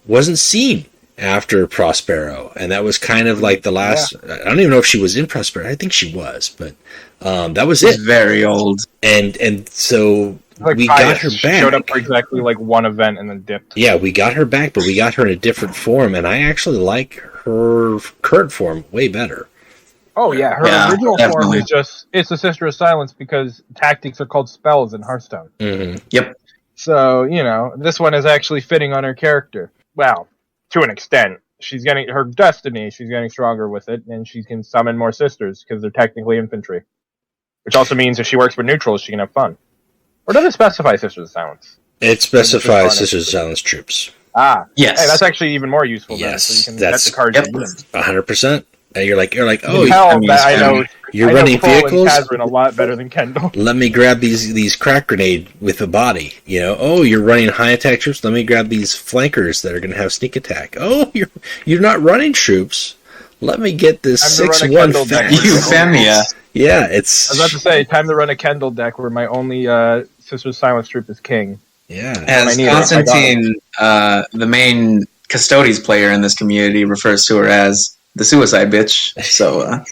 wasn't seen after Prospero, and that was kind of like the last. Yeah. I don't even know if she was in Prospero. I think she was, but that was it. Very old, and so like we got her back. She showed up for exactly like 1 event and then dipped. Yeah, we got her back, but we got her in a different form, and I actually like her current form way better. Oh yeah, her original form is it's a Sister of Silence because tactics are called spells in Hearthstone. Mm-hmm. Yep. So this one is actually fitting on her character. Well, to an extent, she's getting her destiny. She's getting stronger with it, and she can summon more sisters because they're technically infantry. Which also means if she works with neutrals, she can have fun. Or does it specify Sisters of Silence? It specifies Sisters of Silence troops. Ah, yes. Hey, that's actually even more useful. Yes, then, so you can get the cards. 100%. And you're like, oh, I know. You're running vehicles. Kazrin a lot better than Kendall. Let me grab these crack grenade with a body. Oh, you're running high attack troops. Let me grab these flankers that are going to have sneak attack. Oh, you're not running troops. Let me get this 6/1 Euphemia. Yeah, it's. I was about to say, time to run a Kendall deck where my only Sister of Silence troop is king. Yeah. As Constantine, the main Custodes player in this community, refers to her as the suicide bitch. So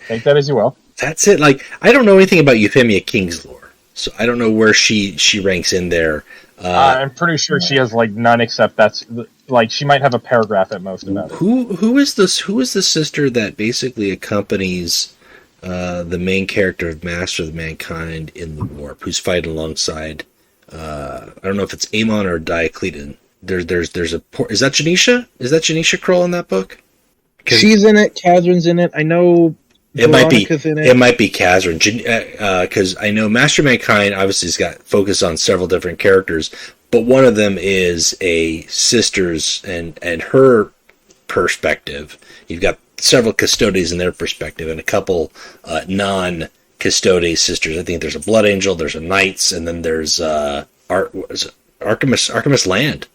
take that as you will. That's it. Like, I don't know anything about Euphemia King's lore, so I don't know where she ranks in there. I'm pretty sure she has like none except she might have a paragraph at most about it. Who is this? Who is the sister that basically accompanies the main character of Master of Mankind in the Warp, who's fighting alongside? I don't know if it's Amon or Diocletian. There's a is that Janisha? Is that Janisha Kroll in that book? She's in it. Kazrin's in it. I know. It might be. It might be Kazrin, because I know Master of Mankind obviously has got focus on several different characters, but one of them is a sister's and her perspective. You've got several Custodes in their perspective, and a couple non-Custodes sisters. I think there's a Blood Angel, there's a Knights, and then there's Artemis Land,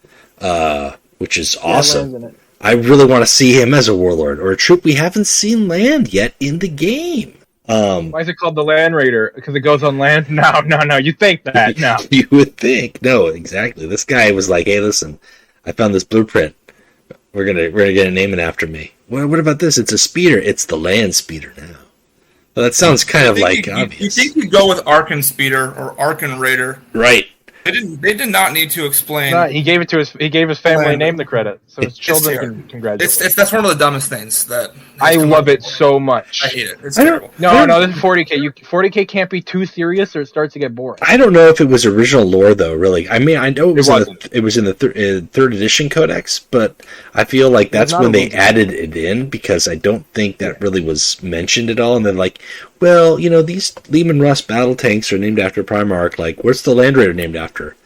which is awesome. I really want to see him as a warlord or a troop we haven't seen land yet in the game. Why is it called the Land Raider? Because it goes on land? No. You think that? No. You would think. No, exactly. This guy was like, "Hey, listen, I found this blueprint. We're gonna get a name it after me. Well, what about this? It's a speeder. It's the Land Speeder now." Well, that sounds kind of like obvious. You think you go with Arkan Speeder or Arkan Raider? Right. They did not need to explain. No, he gave his family name the credit, so his children can congratulate. That's one of the dumbest things that I love it so much. I hate it. It's terrible. No, this is 40K. 40K can't be too serious, or it starts to get boring. I don't know if it was original lore though. Really, I mean, I know it was in the third edition codex, but I feel like that's when they added it in because I don't think that really was mentioned at all. And then like, well, these Lehman Russ battle tanks are named after Primarch. Like, what's the Land Raider named after?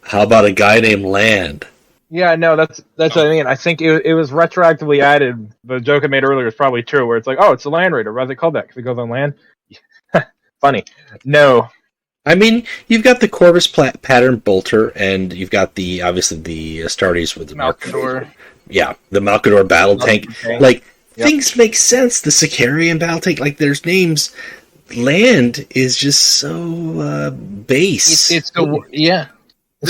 How about a guy named Land? Yeah, no, that's what I mean. I think it was retroactively added. The joke I made earlier is probably true, where it's like, oh, it's the Land Raider. Why is it called that? Because it goes on land? Funny. No. I mean, you've got the Corvus pattern bolter, and you've got obviously the Astartes with the Malkador. Yeah, the Malkador battle tank. Like, things make sense. The Sicarian battle tank, like, there's names. Land is just so base. It's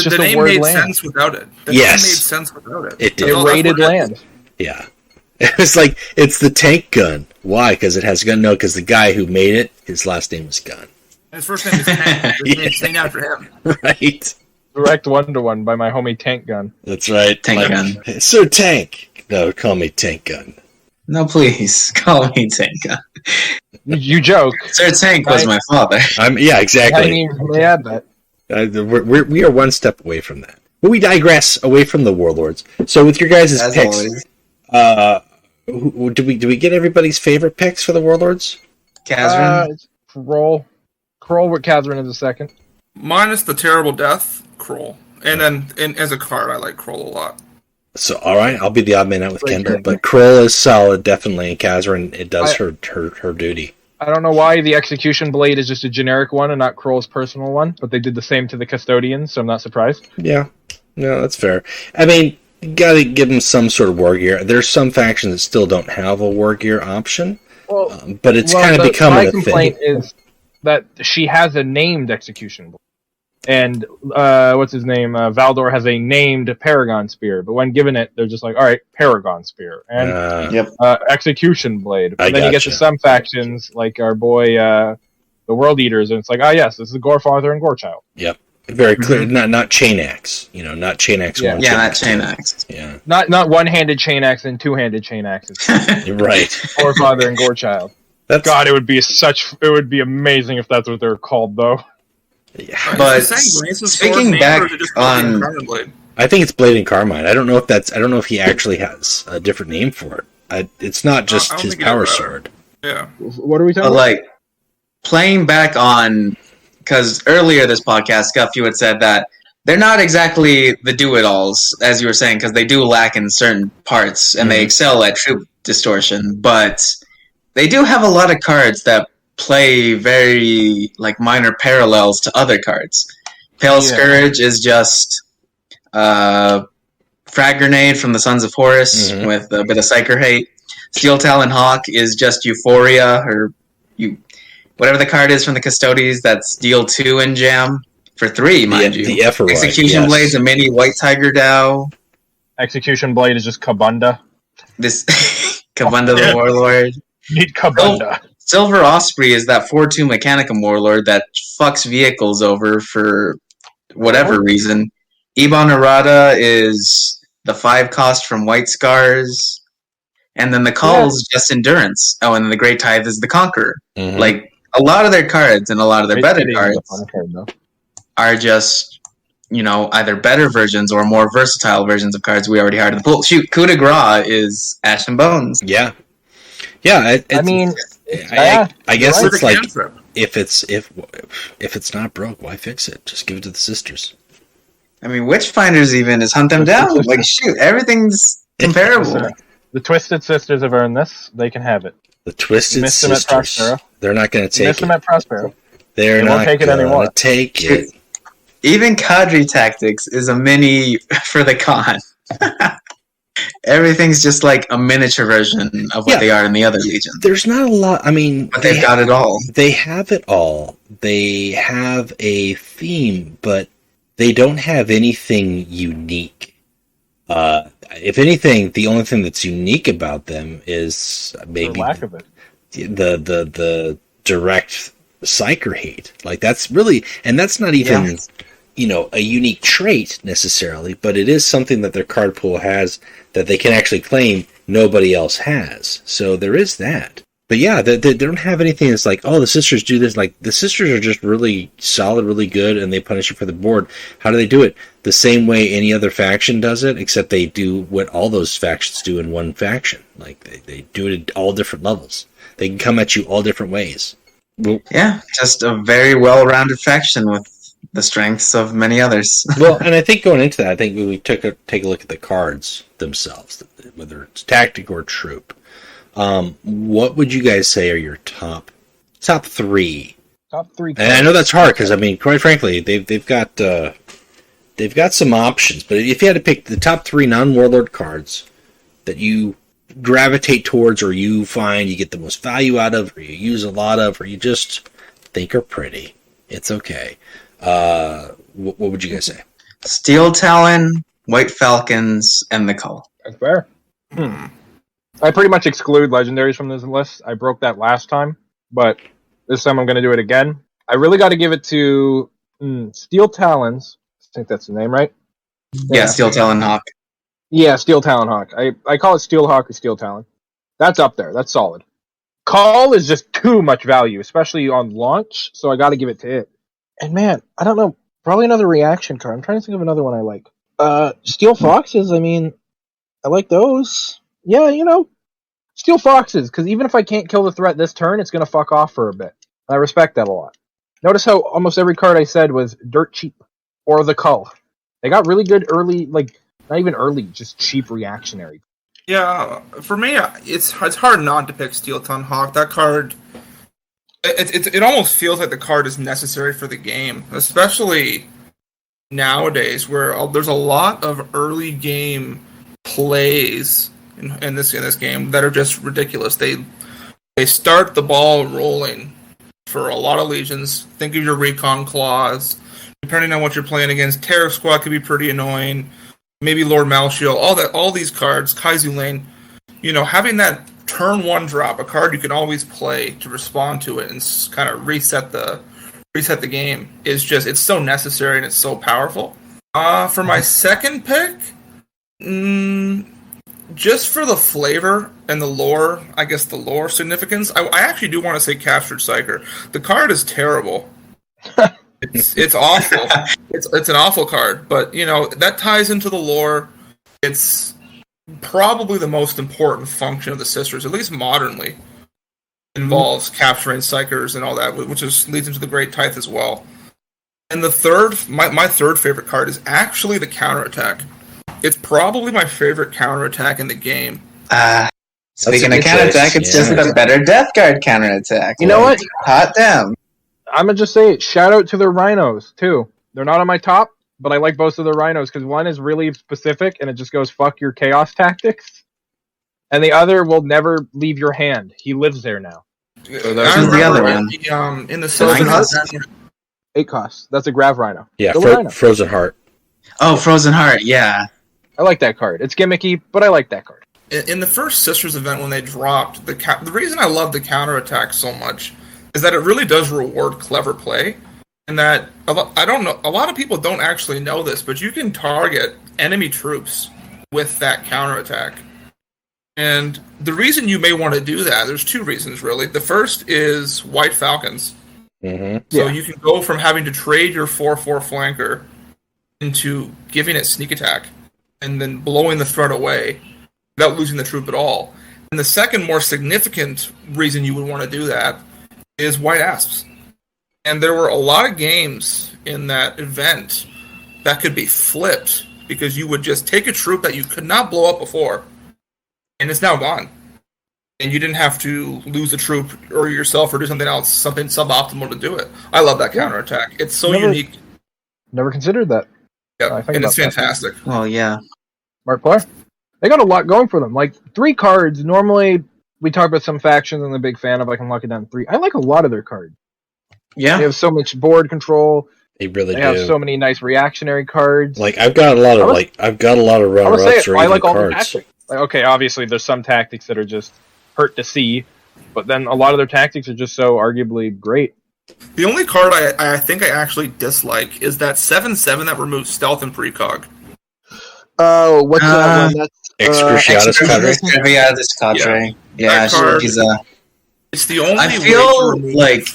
just the name word made land. sense without it. The name made sense without it. It did. It rated land. Yeah. It's like, it's the tank gun. Why? Because it has a gun? No, because the guy who made it, his last name was Gun. And his first name is Tank. It's named after him. Right. Direct 1-to-1 by my homie Tank Gun. That's right. Tank Gun. Sir Tank. No, call me Tank Gun. No, please. Call me Tank Gun. You joke. Sir Tank was my father. Yeah, exactly. I didn't even really add that. We are one step away from that. But we digress away from the Warlords. So with your guys' picks, do we get everybody's favorite picks for the Warlords? Kazran? Kroll. Kroll with Kazran in the second. Minus the terrible death, Kroll. And then as a card, I like Kroll a lot. So, all right, I'll be the odd man out with Kendall, but Kroll is solid, definitely, and Kazran, it does her duty. I don't know why the Execution Blade is just a generic one and not Kroll's personal one, but they did the same to the Custodians, so I'm not surprised. Yeah, no, that's fair. I mean, you gotta give them some sort of war gear. There's some factions that still don't have a war gear option, but it's kind of becoming a thing. My complaint is that she has a named Execution Blade. And what's his name? Valdor has a named Paragon Spear, but when given it, they're just like, all right, Paragon Spear and Execution Blade. But then you get to some factions like our boy, the World Eaters, and it's like, yes, this is Gorefather and Gorechild. Yep, very clear. Not chain axe. Not chain axe. Yeah, not chain axe. Yeah, not one-handed chain axe and two-handed chain axes. You're right. Gorefather and Gorechild. God, it would be amazing if that's what they're called, though. Yeah. But speaking back on, I think it's Blade and Carmine. I don't know if he actually has a different name for it. It's not just his power sword. Yeah. What are we talking about? Like, playing back on, because earlier this podcast, Scuff, you had said that they're not exactly the do-it-alls, as you were saying, because they do lack in certain parts, and they excel at troop distortion, but they do have a lot of cards that play very minor parallels to other cards. Pale Scourge is just Frag Grenade from the Sons of Horus with a bit of Psyker hate. Steel Talon Hawk is just Euphoria, or whatever the card is from the Custodians that's deal 2 in Jam for 3, mind you. The Epheroid, Execution Blade's a mini White Tiger Dow. Execution Blade is just Kabunda. This Kabunda the Warlord. Need Kabunda. Silver Osprey is that 4/2 Mechanicum Warlord that fucks vehicles over for whatever reason. Ebon Arata is the 5 cost from White Scars. And then the Call's just Endurance. Oh, and then the Great Tithe is the Conqueror. Like, a lot of their cards and a lot of their better cards are just, either better versions or more versatile versions of cards we already had in the pool. Shoot, Coup de Grace is Ash and Bones. Yeah. Yeah, I guess it's like if it's not broke, why fix it? Just give it to the sisters. I mean, Witchfinders even is hunt them down. Like, shoot, everything's comparable. The Twisted Sisters have earned this. They can have it. The Twisted Sisters. They're not going to take it. Miss them at Prospero. They're not going to take it. Even Cadre Tactics is a mini for the con. Everything's just like a miniature version of what they are in the other legions. There's not a lot. I mean, but they've got it all. They have it all. They have a theme, but they don't have anything unique. If anything, the only thing that's unique about them is maybe the lack of it. The direct psyker hate. Like, that's really, and that's not even a unique trait necessarily, but it is something that their card pool has that they can actually claim nobody else has. So there is that. But yeah, they don't have anything that's like, oh, the sisters do this. Like, the sisters are just really solid, really good, and they punish you for the board. How do they do it? The same way any other faction does it, except they do what all those factions do in one faction. Like, they do it at all different levels. They can come at you all different ways. Yeah, just a very well-rounded faction with the strengths of many others. Well, and I think going into that, I think we take a look at the cards themselves, whether it's tactic or troop. What would you guys say are your top three? Top three. And I know that's hard because, I mean, quite frankly, they've got some options. But if you had to pick the top 3 non-warlord cards that you gravitate towards, or you find you get the most value out of, or you use a lot of, or you just think are pretty, it's okay. What would you guys say? Steel Talon, White Falcons, and the Cull. That's fair. I pretty much exclude legendaries from this list. I broke that last time, but this time I'm going to do it again. I really got to give it to Steel Talons. I think that's the name, right? Yeah, Steel Talon Hawk. Yeah, Steel Talon Hawk. I call it Steel Hawk or Steel Talon. That's up there. That's solid. Call is just too much value, especially on launch, so I got to give it to it. And man, I don't know. Probably another reaction card. I'm trying to think of another one I like. Steel Foxes, I mean, I like those. Yeah, Steel Foxes, because even if I can't kill the threat this turn, it's going to fuck off for a bit. I respect that a lot. Notice how almost every card I said was dirt cheap. Or the Cull. They got really good early, like, not even early, just cheap reactionary. Yeah, for me, it's hard not to pick Steel Tongue Hawk. That card, it almost feels like the card is necessary for the game, especially nowadays where there's a lot of early game plays in this game that are just ridiculous. They start the ball rolling for a lot of legions. Think of your recon claws. Depending on what you're playing against, Terror Squad could be pretty annoying. Maybe Lord Malshio, all these cards, Kaizu Lane, having that turn 1 drop, a card you can always play to respond to it and kind of reset the game it's so necessary and it's so powerful. For my second pick, just for the flavor and the lore, I guess the lore significance, I actually do want to say Captured Psyker. The card is terrible. It's awful. It's an awful card, but that ties into the lore. It's probably the most important function of the Sisters, at least modernly. Involves capturing psykers and all that, which leads into the Great Tithe as well. And the third, my third favorite card is actually the counterattack. It's probably my favorite counterattack in the game. Speaking of counterattack, it's just a better Death Guard counterattack. You know what? Hot damn. I'm going to just say, shout out to the Rhinos, too. They're not on my top, but I like both of the Rhinos, because one is really specific, and it just goes, fuck your chaos tactics. And the other will never leave your hand. He lives there now. So that's the other one. In the Frozen Heart? 8 costs. That's a Grav Rhino. Yeah, Frozen Heart. Oh, Frozen Heart, yeah. I like that card. It's gimmicky, but I like that card. In the first Sisters event when they dropped, the reason I love the counterattack so much is that it really does reward clever play, and that a lot of people don't actually know this, but you can target enemy troops with that counterattack. And the reason you may want to do that, there's 2 reasons really. The first is White Falcons. Mm-hmm. So you can go from having to trade your 4/4 flanker into giving it sneak attack and then blowing the threat away without losing the troop at all. And the second more significant reason you would want to do that is White Asps. And there were a lot of games in that event that could be flipped because you would just take a troop that you could not blow up before, and it's now gone. And you didn't have to lose a troop or yourself or do something else, something suboptimal to do it. I love that counterattack. It's so unique. Never considered that. Yeah, and it's fantastic. Well, yeah. Smart player. They got a lot going for them. Like, 3 cards, normally we talk about some factions I'm a big fan of, I can lock it down 3. I like a lot of their cards. Yeah. They have so much board control. They really do. They have so many nice reactionary cards. Like, I've got a lot of runner-ups or I even like all the cards. tactics. Like, okay, obviously there's some tactics that are just hurt to see, but then a lot of their tactics are just so arguably great. The only card I think I actually dislike is that 7/7 that removes stealth and precog. Oh, what's that one? That's Extraviatus Cadre. Yeah, she's it's the only. I feel like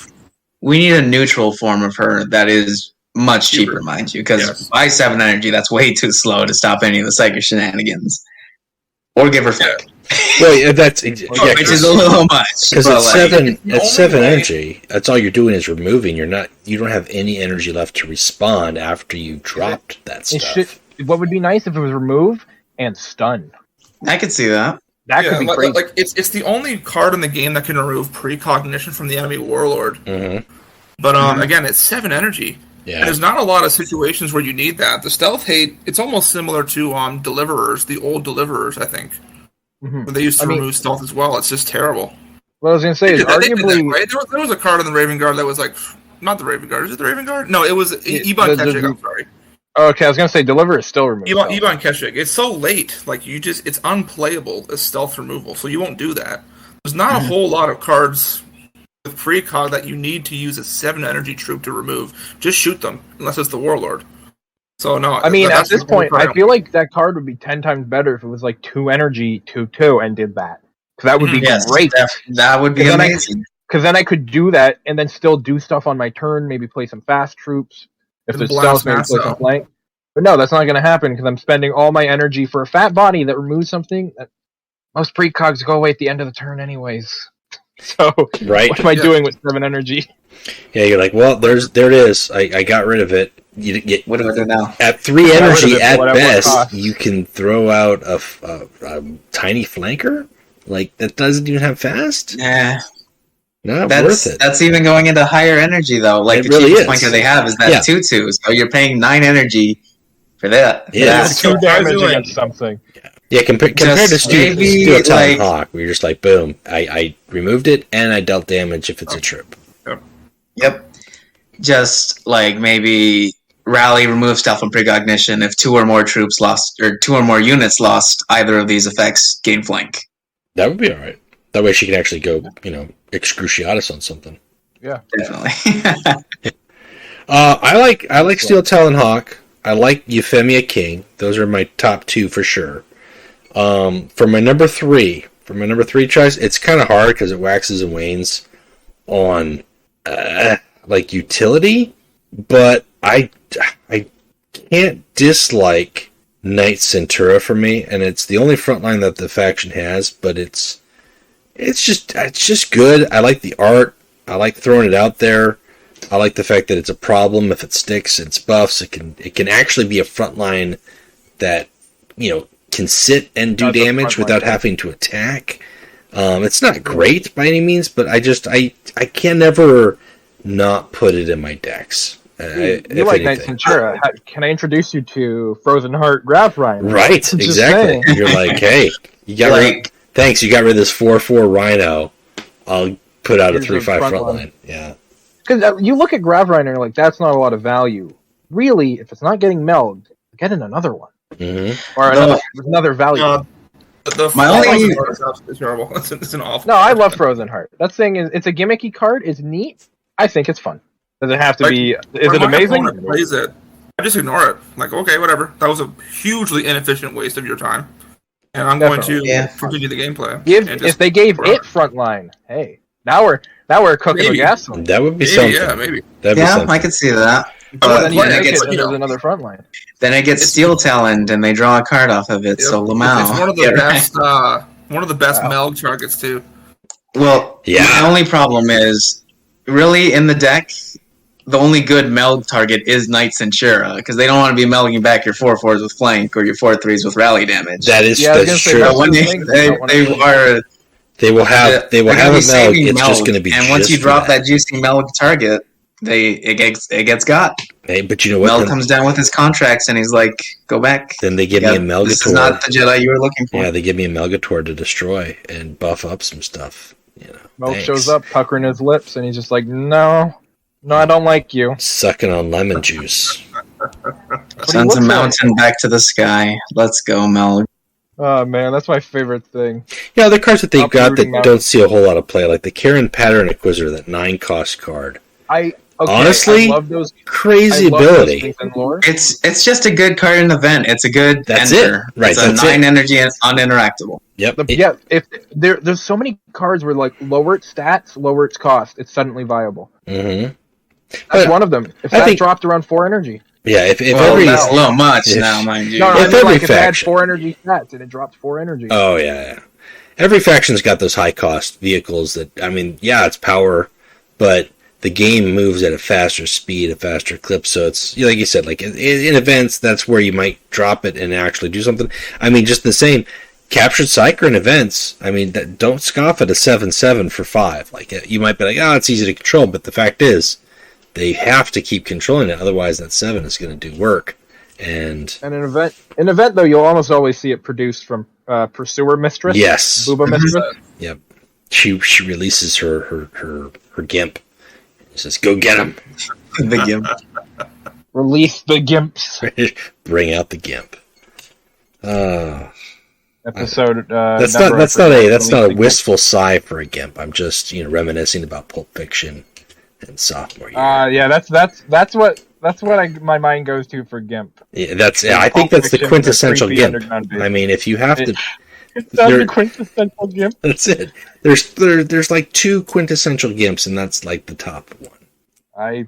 we need a neutral form of her that is much cheaper, mind you, because by 7 energy, that's way too slow to stop any of the psychic shenanigans. Or give her flick. Well, yeah, which is a little much. Because at 7 energy, that's all you're doing is removing. You don't have any energy left to respond after you dropped that stuff. What would be nice if it was remove and stun? I could see that. That could be great. Like it's the only card in the game that can remove precognition from the enemy warlord. Mm-hmm. But again, it's 7 energy. Yeah. And there's not a lot of situations where you need that. The stealth hate, it's almost similar to Deliverers, the old Deliverers, I think. Mm-hmm. Where they used to remove stealth as well. It's just terrible. What I was going to say is arguably... Right? There was a card in the Raven Guard that was like... Not the Raven Guard. Is it the Raven Guard? No, it was Iban Keshig, I'm sorry. Okay, I was going to say Deliver is still removed. Iban Keshig. It's so late. Like, it's unplayable as stealth removal, so you won't do that. There's not a whole lot of cards with precog that you need to use a 7 energy troop to remove. Just shoot them, unless it's the Warlord. So, no. I mean, at this point, I feel like that card would be 10 times better if it was like 2 energy, 2/2, and did that. Because that would be great. That would be amazing. Because then I could do that and then still do stuff on my turn, maybe play some fast troops. if And there's blast stealth, maybe mass click and out. flank. But no, that's not going to happen because I'm spending all my energy for a fat body that removes something. Most precogs go away at the end of the turn anyways. So Right. what am I doing with 7 energy? Yeah, you're like, well, there it is. I got rid of it. What do I do now? At 3 Got rid of energy it, at whatever it best, costs. you can throw out a tiny flanker? Like, that doesn't even have fast? Yeah, Not worth it. that's even going into higher energy though. Like It the really cheapest is. flanker they have is that Yeah. 2/2, so you're paying 9 energy for that. Yeah. For that. 2 damage surprisingly- against something. Yeah, compared to Just maybe, Steel Talon like- Hawk, where you're just like, boom, I removed it, and I dealt damage if it's a trip. Yep. Just like maybe rally, remove stealth and precognition if 2 or more troops lost, or 2 or more units lost either of these effects, gain flank. That would be alright. That way she can actually go, excruciatus on something. Definitely. I like Steel Talon Hawk. I like Euphemia King. Those are my top 2 for sure. For my number 3 choice, it's kind of hard because it waxes and wanes on utility, but I can't dislike Knight Centura for me, and it's the only frontline that the faction has, but it's just good. I like the art. I like throwing it out there. I like the fact that it's a problem. If it sticks, it's buffs. It can actually be a frontline that can sit and do That's a damage frontline, without yeah. having to attack. It's not great by any means, but I can never not put it in my decks. You if like Knight anything. Centura. Can I introduce you to Frozen Heart Graf Rhino? Right, Just exactly. saying. You're like, hey, you got rid. Thanks, you got rid of this 4/4 Rhino. I'll put out a Here's a 3/5 front frontline. line. Yeah. Because you look at Graf Rhino and you're like, that's not a lot of value. Really, if it's not getting melded, get in another one. Mm-hmm. Or another value. My only- is absolutely terrible. It's an awful. No, I love Frozen Heart. That thing is, it's a gimmicky card. It's neat. I think it's fun. Does it have to Like, be? Is When it my amazing? opponent plays it, I just ignore it. Like, okay, whatever. That was a hugely inefficient waste of your time, and I'm going to Yeah. continue the gameplay. Give and if they gave it frontline. Hey, now we're cooking with Maybe. gas. That would be maybe, something. yeah, maybe. That'd be Yeah, something. I could see that. But But Then you then make it gets it- there's another frontline. steel taloned and they draw a card off of it. So Lamau. It's one of the Yeah, right. best. One of the best Melg targets too. Well, Yeah. my only problem is really in the deck. The only good Melg target is Knight Centura because they don't want to be melging back your 4/4s with flank or your 4/3s with rally damage. That is Yeah, I was that's gonna say, true. that's So when the they, thing, they, don't wanna they play. are They will have they're a gonna be Melg. saving It's just Melg, going to be. and once just you for drop that juicy Melg target, it gets got. Hey, but you know what? Melg Then, comes down with his contracts and he's like, "Go back." then they give me a Melgator. This is not the Jedi you were looking for. Yeah, they give me a Melgator to destroy and buff up some stuff. Mo Thanks. shows up, puckering his lips, and he's just like, "No, I don't like you." Sucking on lemon juice. Sends a looks mountain back to the sky. Let's go, Melg. Oh man, that's my favorite thing. Yeah, the cards that they've got that Uprooting mountains. don't see a whole lot of play, like the Karen Pattern Acquisitor, that 9-cost card. Honestly, I love those. Crazy I love those ability. things in lore. It's just a good card in the event. It's a good That's enter. it. Right, It's a that's 9 energy and uninteractable. Yep. Yeah, if there's so many cards where like lower its stats, lower its cost, it's suddenly viable. Mm-hmm. That's But one of them. If I that think- dropped around 4 energy. Yeah, if Well, every... that's a little much if- now, mind you. No, If I mean, every like if it had faction- 4 energy stats and it dropped 4 energy. Oh, yeah. Every faction's got those high-cost vehicles that, I mean, yeah, it's power, but the game moves at a faster speed, a faster clip, so it's, like you said, like, in events, that's where you might drop it and actually do something. I mean, just the same, captured psyker in events, I mean, don't scoff at a 7/7 for 5. Like, you might be like, oh, it's easy to control, but the fact is, they have to keep controlling it, otherwise that 7 is going to do work. And And an event though, you'll almost always see it produced from Pursuer Mistress. yes, Booba Mistress. yep, she releases her gimp. She says, "Go get him! The gimp. Release the Gimps. Bring out the gimp." Episode. That's number not I forget. that's not a Release the wistful sigh for a gimp. I'm just reminiscing about Pulp Fiction and sophomore year. Yeah, that's what my mind goes to for Gimp. I think that's the Fiction, quintessential creepy gimp. underground base. I mean, if you have to, It's There- the quintessential Gimp. that's it. There's like 2 quintessential gimps, and that's like the top one.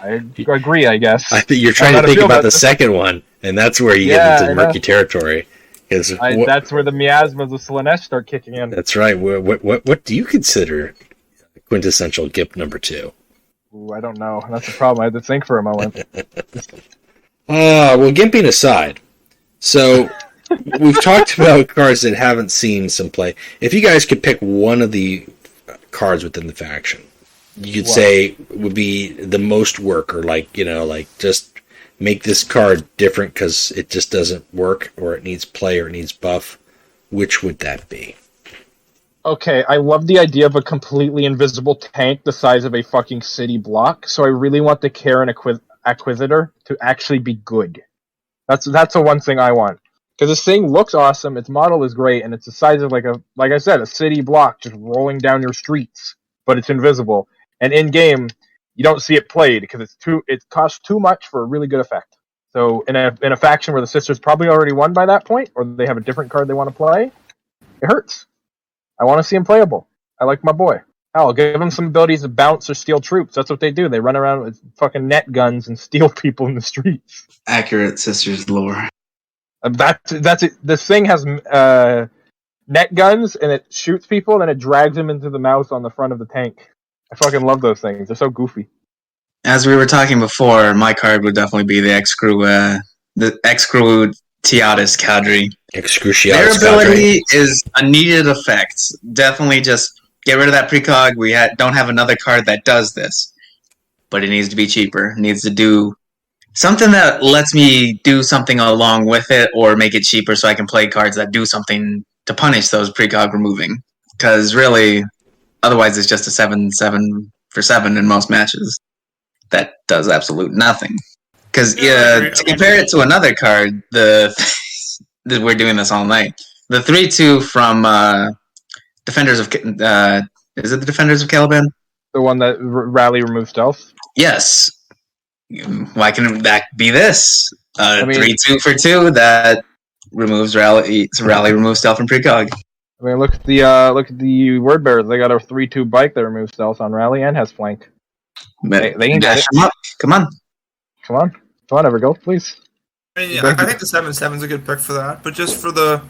I agree, I guess. I think you're trying to think about the second one, and that's where you get into murky territory. That's where the miasmas of Slaanesh start kicking in. That's right. What do you consider quintessential GIP number 2? Ooh, I don't know. That's the problem. I had to think for a moment. Well, gimping aside, so we've talked about cards that haven't seen some play. If you guys could pick one of the cards within the faction, you'd say would be the most work, or just make this card different because it just doesn't work, or it needs play, or it needs buff, which would that be? Okay, I love the idea of a completely invisible tank the size of a fucking city block, so I really want the Karen Acquisitor to actually be good. That's the one thing I want. Because this thing looks awesome, its model is great, and it's the size of like I said, a city block just rolling down your streets, but it's invisible. And in game, you don't see it played because it costs too much for a really good effect. So in a faction where the sisters probably already won by that point, or they have a different card they want to play, it hurts. I want to see him playable. I like my boy. I'll give him some abilities to bounce or steal troops. That's what they do. They run around with fucking net guns and steal people in the streets. Accurate sisters lore. That's it. This thing has net guns, and it shoots people, and then it drags them into the mouth on the front of the tank. I fucking love those things. They're so goofy. As we were talking before, my card would definitely be the Excru Tiatis Cadre. Their ability is a needed effect. Definitely just get rid of that precog. We don't have another card that does this. But it needs to be cheaper. It needs to do something that lets me do something along with it, or make it cheaper so I can play cards that do something to punish those precog removing. Because really, otherwise it's just a 7/7 for 7 in most matches. That does absolute nothing. Because to compare it to another card, we're doing this all night. The 3/2 from Defenders of... is it the Defenders of Caliban? The one that rally removes stealth? Yes. Why can that be this? 3/2 for 2 that removes rally removes stealth from precog. I mean, look at the word bearers. They got a 3/2 bike that removes stealth on rally and has flank. They can dash them up. Come on, Evergo, please. I mean, I think the 7/7 is a good pick for that, but just for the,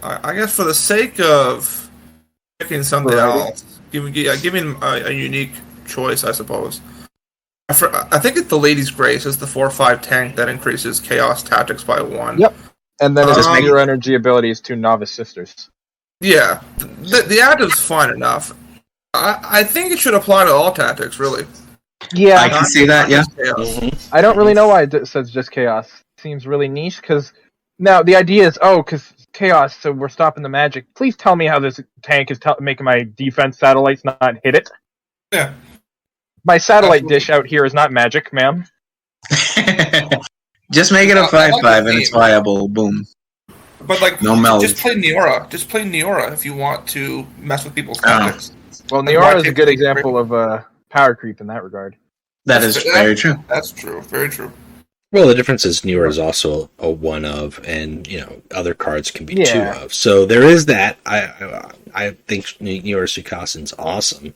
I guess for the sake of picking something else, giving a unique choice, I suppose. I think it's the Lady's Grace is the 4/5 tank that increases Chaos Tactics by 1. Yep. And then it's your energy abilities to Novice Sisters. Yeah. The additive's fine enough. I think it should apply to all tactics, really. Yeah. I can see that, yeah. I don't really know why it says just Chaos. It seems really niche, because now the idea is, because Chaos, so we're stopping the magic. Please tell me how this tank is making my defense satellites not hit it. Yeah. My satellite dish out here is not magic, ma'am. Just make it a 5/5 and it's viable. Boom. But no meld. Just play Neora. Just play Neora if you want to mess with people's tactics. Well, Neora is a good example of power creep in that regard. That is very true. That's true. Very true. Well, the difference is Neora is also a 1 of, and other cards can be 2 of. So there is that. I think Neora Sukasin's awesome,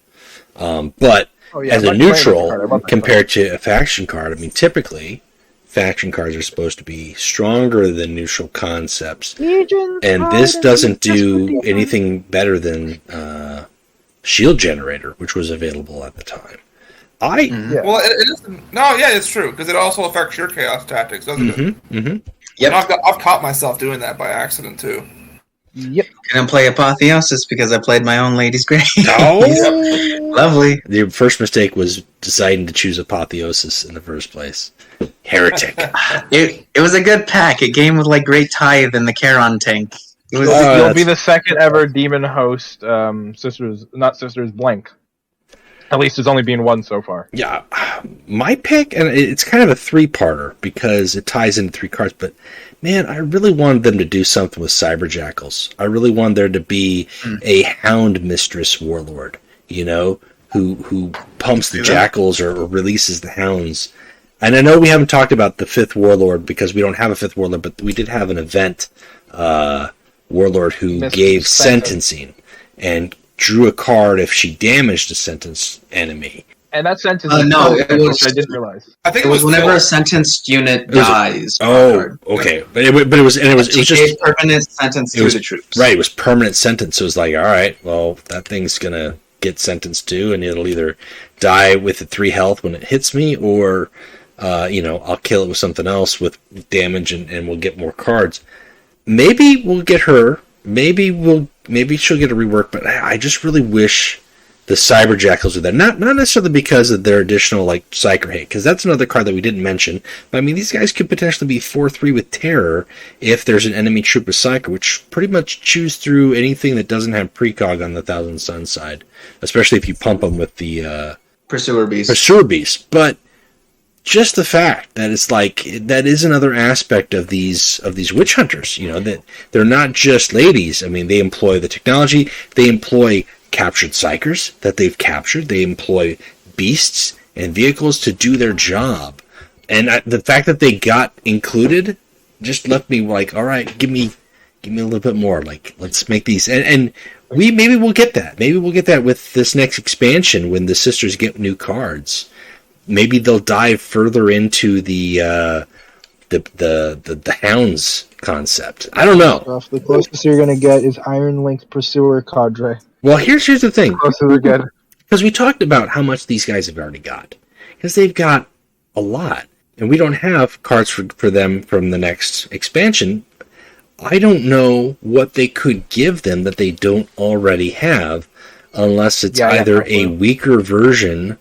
but as a neutral compared to a faction card, I mean, typically faction cards are supposed to be stronger than neutral concepts, and this doesn't do anything better than Shield Generator, which was available at the time. Well, it isn't. No, yeah, it's true, because it also affects your Chaos Tactics, doesn't it? Mm-hmm. Yep. I've caught myself doing that by accident too. Yep. Couldn't play Apotheosis because I played my own Lady's Grace. Oh, lovely. The first mistake was deciding to choose Apotheosis in the first place. Heretic. It was a good pack. It came with Great Tithe and the Charon tank. You'll be the second ever demon host. Sisters blank. At least there's only been 1 so far. Yeah, my pick, and it's kind of a 3-parter because it ties into 3 cards, but man, I really wanted them to do something with Cyber Jackals. I really wanted there to be a Hound Mistress Warlord, who pumps the Jackals or releases the Hounds. And I know we haven't talked about the 5th Warlord because we don't have a 5th Warlord, but we did have an event Warlord who gave sentencing and drew a card if she damaged a sentenced enemy. And that sentence no, it was, I didn't realize. I think it was whenever Phil. a sentenced unit dies. Okay, but it was just permanent sentence to the troops. Right, it was permanent sentence. So it was like, all right, well, that thing's gonna get sentenced to, and it'll either die with the 3 health when it hits me, or I'll kill it with something else with damage, and we'll get more cards. Maybe we'll get her. Maybe she'll get a rework. But I just really wish the Cyber Jackals are there. Not necessarily because of their additional Psyker hate, because that's another card that we didn't mention. But I mean, these guys could potentially be 4/3 with Terror if there's an enemy troop with Psyker, which pretty much chews through anything that doesn't have precog on the Thousand Sun side, especially if you pump them with the Pursuer Beast. But just the fact that it's that is another aspect of these witch hunters, that they're not just ladies. I mean, they employ the technology, they employ captured psykers that they've captured, they employ beasts and vehicles to do their job. And the fact that they got included just left me all right, give me a little bit more. Let's make these, and maybe we'll get that. Maybe we'll get that with this next expansion when the sisters get new cards. Maybe they'll dive further into the hounds concept. I don't know. The closest you're going to get is Iron Link's Pursuer Cadre. Well, here's the thing. Closer we get. Because we talked about how much these guys have already got. Because they've got a lot. And we don't have cards for them from the next expansion. I don't know what they could give them that they don't already have, unless it's either a weaker version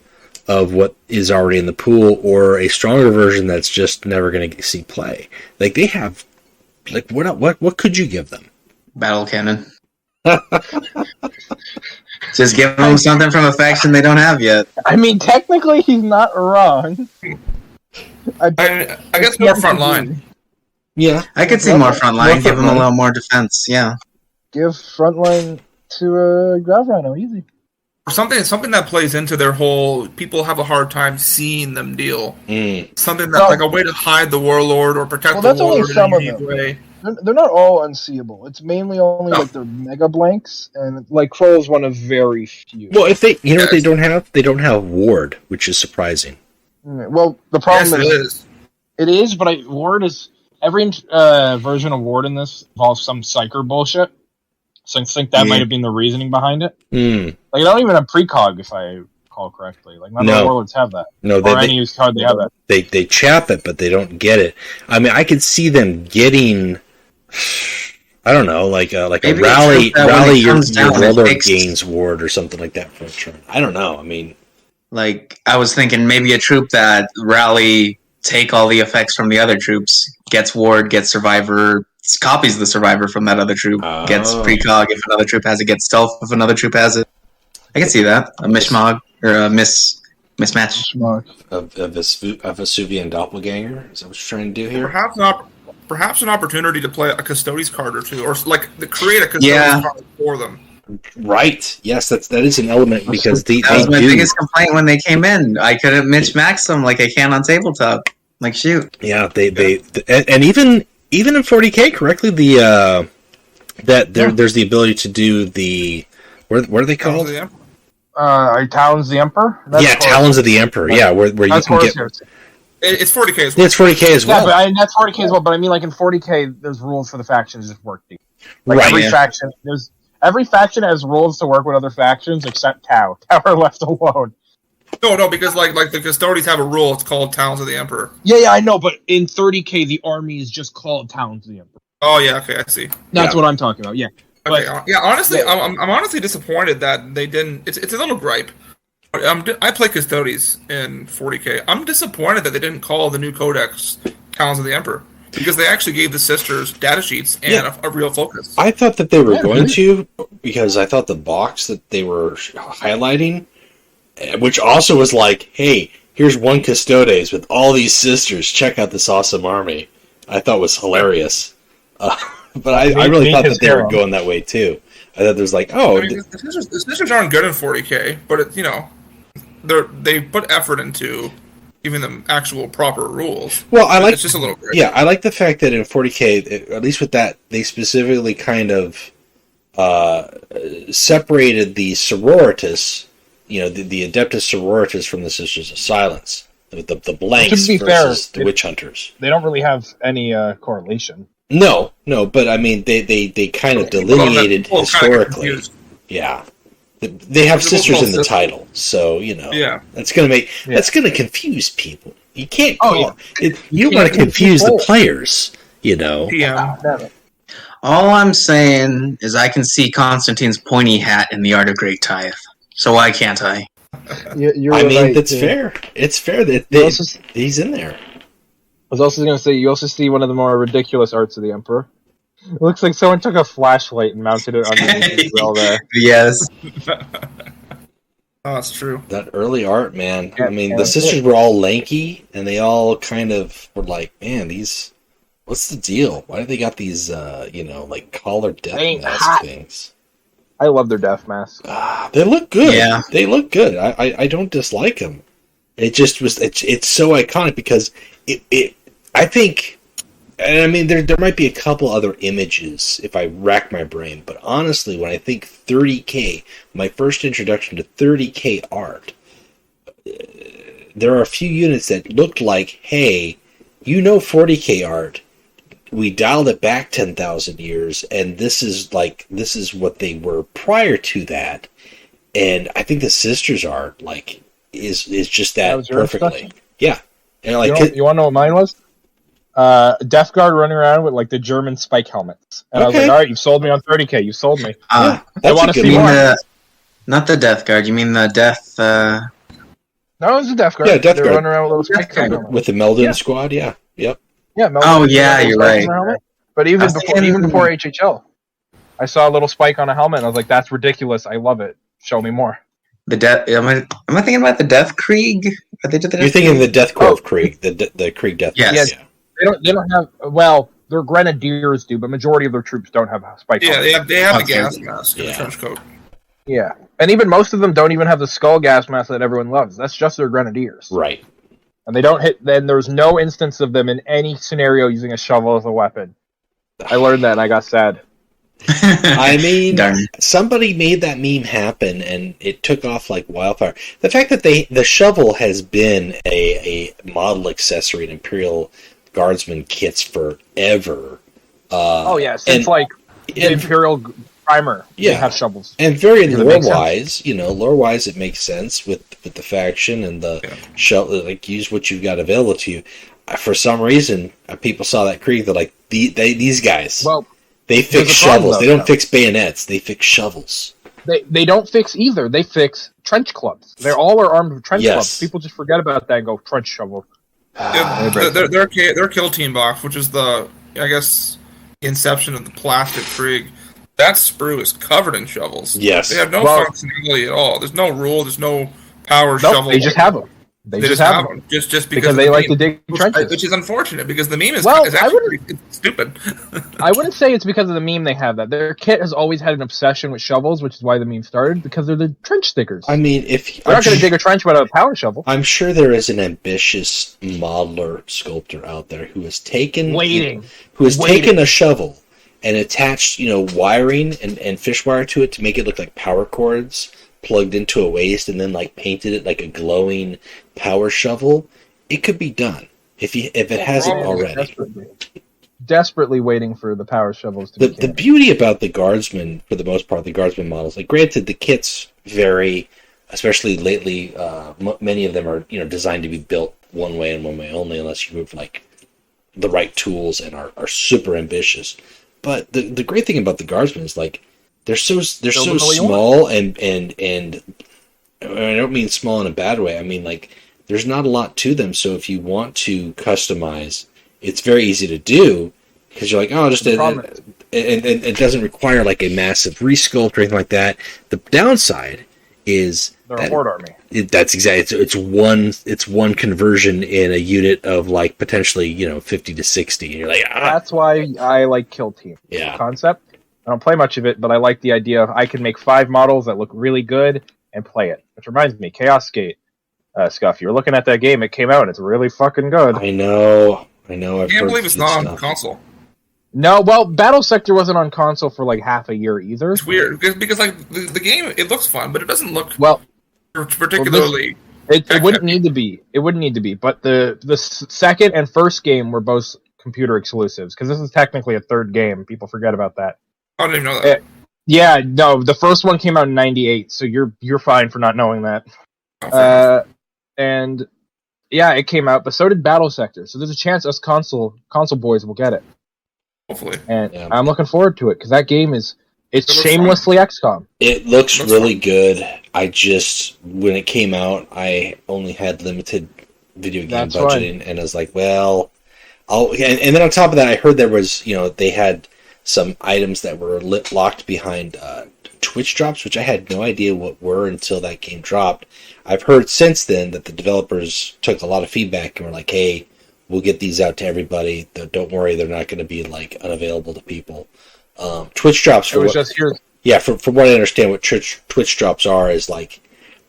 of what is already in the pool, or a stronger version that's just never going to see play. They have, what could you give them? Battle cannon. Just give them something from a faction they don't have yet. I mean, technically, he's not wrong. I guess more front line. Yeah, I could see more front line. Give them a little more defense. Yeah, give front line to a Grav Rhino, easy. Or something that plays into their whole people have a hard time seeing them deal. Something that a way to hide the Warlord or protect the Warlord in a unique way. They're not all unseeable. It's mainly only their mega blanks, and Kroll is one of very few. Well, if they, what they don't have? They don't have Ward, which is surprising. Well, the problem is it is, but Ward is every version of Ward in this involves some psyker bullshit. So I think that might have been the reasoning behind it. They don't even have precog, if I recall correctly. None of the Warlords have that. No, any card they have that. They chap it, but they don't get it. I mean, I could see them getting, I don't know, like a rally your Warlord gains Ward or something like that for a turn. I don't know. I mean, I was thinking maybe a troop that rally, take all the effects from the other troops, gets Ward, gets Survivor, copies the Survivor from that other troop, gets precog if another troop has it, gets stealth if another troop has it. I can see that. A mishmog or a mismatch of a Vesuvian doppelganger. Is that what you're trying to do here? Perhaps an opportunity to play a Custodes card or two, or to create a Custodes card for them. Right. Yes, that is an element because that was my biggest complaint when they came in. I couldn't max them like I can on tabletop. Shoot. Yeah, they and even in 40k correctly, there's the ability to do the what are they called? Talons the Emperor. Talons of the Emperor. Yeah, where you can get. It's 40k as well. It's 40k as well. Yeah, but that's 40k as well. But I mean, in 40k, there's rules for the factions just working. Every faction has rules to work with other factions except Tau. Tau are left alone. No, because the Custodes have a rule. It's called Talons of the Emperor. Yeah, I know. But in 30k, the army is just called Talons of the Emperor. Oh yeah, okay, I see. That's what I'm talking about. Yeah. Okay. Honestly, I'm honestly disappointed that they didn't. It's a little gripe. I play Custodes in 40k. I'm disappointed that they didn't call the new codex Talons of the Emperor, because they actually gave the sisters data sheets and a real focus. I thought that they were going to, because I thought the box that they were highlighting, which also was hey, here's one Custodes with all these sisters. Check out this awesome army. I thought was hilarious. But I really thought that they were going that way too. I thought there was the sisters aren't good in 40k, but they put effort into giving them actual proper rules. Well, it's just a little great. Yeah, I like the fact that in 40k, at least with that, they specifically kind of separated the sororitas the Adeptus Sororitas from the Sisters of Silence, the blanks To be versus fair, the Witch Hunters. They don't really have any correlation. No, but I mean, they kind of delineated historically. Yeah. They have sisters in the title, so that's gonna confuse people. You can't call it. You don't want to confuse the players, Yeah. All I'm saying is I can see Constantine's pointy hat in the Art of Great Tithe. So why can't I? That's fair. It's fair that he's in there. I was also going to say, you also see one of the more ridiculous arts of the Emperor. It looks like someone took a flashlight and mounted it underneath his grill there. Yes. Oh, that's true. That early art, man. I mean, the sisters were all lanky, and they all kind of were like, man, what's the deal? Why do they got these, like collar death mask things? I love their death masks. They look good. Yeah. They look good. I don't dislike them. It just was, it's so iconic because I think, and I mean, there might be a couple other images if I rack my brain, but honestly, when I think 30K, my first introduction to 30K art, there are a few units that looked like, hey, 40K art, we dialed it back 10,000 years, and this is what they were prior to that, and I think the sisters art, is just that perfectly. Yeah. And you want to know what mine was? Death Guard running around with the German spike helmets, and I was like, "All right, you sold me on 30K. You sold me. I want to see more." Not the Death Guard. You mean the Death? No, it was the Death Guard. Yeah, Death Guard. Running around with little spike helmets with the Meldon squad. Yeah, yep. Yeah. You're right. But even before HHL, I saw a little spike on a helmet, and I was like, "That's ridiculous. I love it. Show me more." The death. Am I thinking about the Death Krieg? Are they the Death You're thinking of the Death Corps of Krieg, the Krieg Death. Yes. Yeah. They don't have. Well, their grenadiers do, but majority of their troops don't have spike. Yeah, helmets. they have the gas mask and the trench coat. Yeah, and even most of them don't even have the skull gas mask that everyone loves. That's just their grenadiers. Right. And they don't hit. Then there's no instance of them in any scenario using a shovel as a weapon. I learned that and I got sad. I mean, somebody made that meme happen, and it took off like wildfire. The fact that the shovel has been a model accessory in Imperial Guardsman kits forever. Since the Imperial Primer, they have shovels. And very lore-wise, lore-wise, it makes sense with the faction and the shovel. Use what you've got available to you. For some reason, people saw that Krieg. They're like, these guys. Well, they fix shovels. They don't fix bayonets. They fix shovels. They don't fix either. They fix trench clubs. They all are armed with trench clubs. People just forget about that and go trench shovel. Their kill team box, which is the inception of the plastic Krieg. That sprue is covered in shovels. Yes, they have no functionality at all. There's no rule. There's no power shovel. They just have them. They just have them. Just because they like to dig trenches. Which is unfortunate because the meme is actually stupid. I wouldn't say it's because of the meme they have that. Their kit has always had an obsession with shovels, which is why the meme started, because they're the trench stickers. I mean, they're not going to dig a trench without a power shovel. I'm sure there is an ambitious modeler sculptor out there who has taken taken a shovel and attached, wiring and fish wire to it to make it look like power cords plugged into a waist, and then painted it like a glowing power shovel. It could be done if it hasn't already. Desperately waiting for the power shovels to be the beauty about the Guardsmen, for the most part, the Guardsmen models, granted the kits vary, especially lately. Many of them are designed to be built one way and one way only, unless you have the right tools and are super ambitious. But the great thing about the Guardsmen is they're so small and I don't mean small in a bad way. I mean there's not a lot to them. So if you want to customize, it's very easy to do because you're and it doesn't require a massive resculpt or anything like that. The downside is they're a horde army. That's exactly it's one conversion in a unit of potentially 50 to 60, and you're like That's why I like Kill Team. Yeah. Concept. I don't play much of it, but I like the idea of I can make 5 models that look really good and play it. Which reminds me, Chaos Gate, Scuff. You're looking at that game; it came out, and it's really fucking good. I know. I can't believe it's not on console. No, well, Battle Sector wasn't on console for half a year either. It's weird because the game, it looks fun, but it doesn't look particularly. It wouldn't need to be. It wouldn't need to be. But the second and first game were both computer exclusives because this is technically a third game. People forget about that. I didn't even know that. Yeah, no, the first one came out in '98, so you're fine for not knowing that. And yeah, it came out, but so did Battle Sector. So there's a chance us console boys will get it. Hopefully, and I'm looking forward to it because that game it's shamelessly XCOM. It looks really good. I just when it came out, I only had limited video game budgeting, and I was like, well, and then on top of that, I heard there was they had some items that were locked behind Twitch drops, which I had no idea what were until that game dropped. I've heard since then that the developers took a lot of feedback and were like, hey, we'll get these out to everybody. Don't worry, they're not going to be unavailable to people. Twitch drops from what I understand, what Twitch drops are is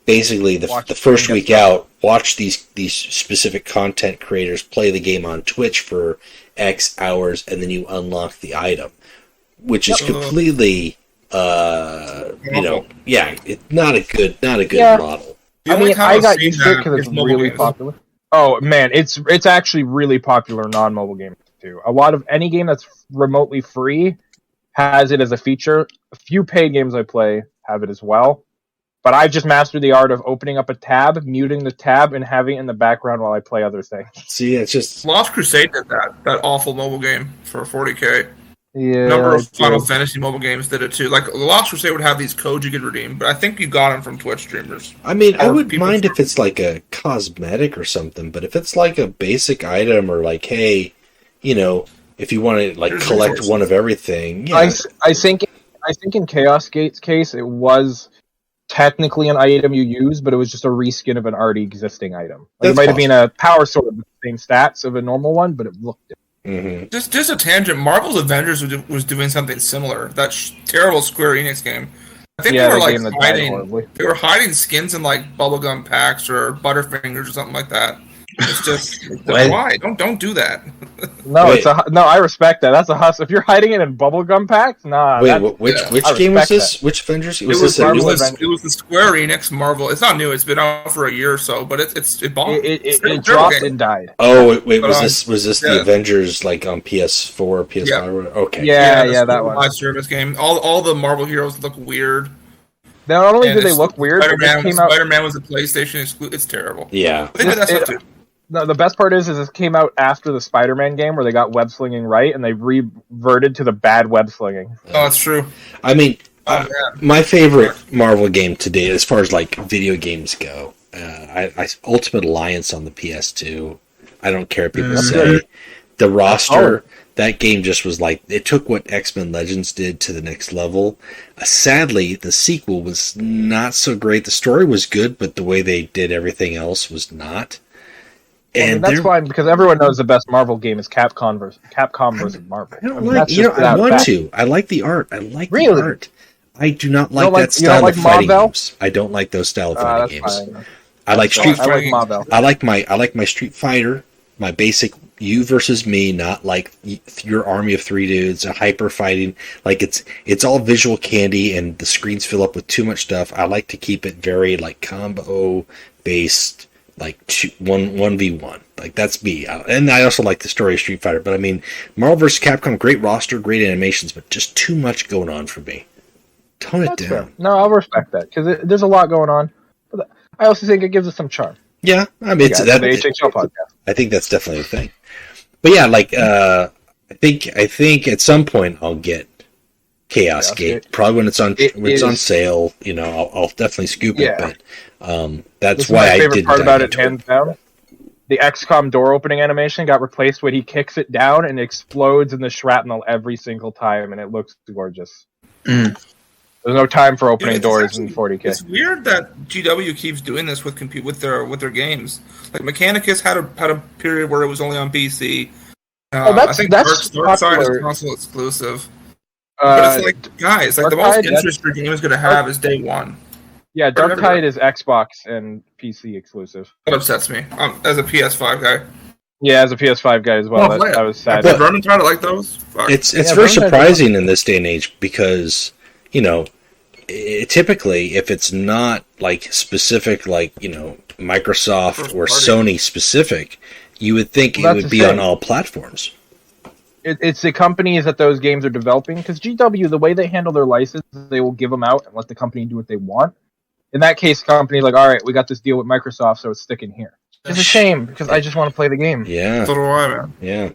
basically the first week out, watch these specific content creators play the game on Twitch for X hours, and then you unlock the item, which is completely it's not a good model. I got used to it because it's really popular. Oh man, it's actually really popular non-mobile games too. A lot of any game that's remotely free has it as a feature. A few paid games I play have it as well. But I've just mastered the art of opening up a tab, muting the tab, and having it in the background while I play other things. See, it's just Lost Crusade did that awful mobile game for 40K. Yeah, a number of Final Fantasy mobile games did it too. Lost Crusade would have these codes you could redeem, but I think you got them from Twitch streamers. I mean, I would mind if it's a cosmetic or something, but if it's a basic item or hey, if you want to collect resources. One of everything, yeah. I think in Chaos Gate's case, it was technically an item you use, but it was just a reskin of an already existing item. It might have been a power sword with the same stats of a normal one, but it looked different. Mm-hmm. Just a tangent. Marvel's Avengers was doing something similar. That terrible Square Enix game. I think they were hiding skins in bubblegum packs or Butterfingers or something like that. It's just why don't do that. No, I respect that. That's a hustle. If you're hiding it in bubblegum packs, nah. Wait, which game was this? That. Which Avengers? It was the Square Enix Marvel. It's not new. It's been out for a year or so, but it bombed. It dropped and died. Oh wait, was this the Avengers on PS4, PS5? Yeah. Okay. Yeah, that one. Live service game. All the Marvel heroes look weird. Not only do they look weird, Spider-Man was a PlayStation exclusive. It's terrible. Yeah, they did that stuff too. No, the best part is it came out after the Spider-Man game where they got web slinging right, and they reverted to the bad web slinging. Oh, that's true. I mean, my favorite Marvel game to date, as far as video games go, I Ultimate Alliance on the PS2. I don't care what people say. The roster, that game just was it took what X-Men Legends did to the next level. Sadly, the sequel was not so great. The story was good, but the way they did everything else was not. And that's fine because everyone knows the best Marvel game is Capcom versus Marvel. I like the art. The art. I do not like that style of fighting games. I don't like those style of fighting games. Fine. I like Street Fighter. I like my Street Fighter, my basic you versus me, not your army of three dudes, a hyper fighting. It's all visual candy and the screens fill up with too much stuff. I like to keep it very combo based. 1v1. That's me. And I also like the story of Street Fighter. But I mean, Marvel vs. Capcom, great roster, great animations, but just too much going on for me. Tone it down. Fair. No, I'll respect that because there's a lot going on. But I also think it gives it some charm. Yeah, I mean, the HHL podcast. I think that's definitely a thing. But yeah, I think at some point I'll get Chaos Gate. Probably when it's on sale. I'll definitely scoop it. But that's why I did. My favorite part about it, hands down, the XCOM door opening animation got replaced when he kicks it down and explodes in the shrapnel every single time, and it looks gorgeous. Mm. There's no time for opening doors in 40K. It's weird that GW keeps doing this with their games. Mechanicus had a period where it was only on PC. I think Dark Side is console exclusive. But it's guys, the most interest your game is going to have is day one. Yeah, Dark Tide is Xbox and PC exclusive. That upsets me. As a PS5 guy. Yeah, as a PS5 guy as well. That was sad. Did Vermin try to like those? Fuck. It's very surprising in this day and age because, typically if it's not like specific, like, you know, Microsoft First or party. Sony specific, you would think Well, it that's would the be on thing. all platforms. It's the companies that those games are developing, because GW, the way they handle their license, they will give them out and let the company do what they want. In that case, company's like, all right, we got this deal with Microsoft, so it's sticking here. It's a shame, because I just want to play the game. Yeah, So do I, man. yeah.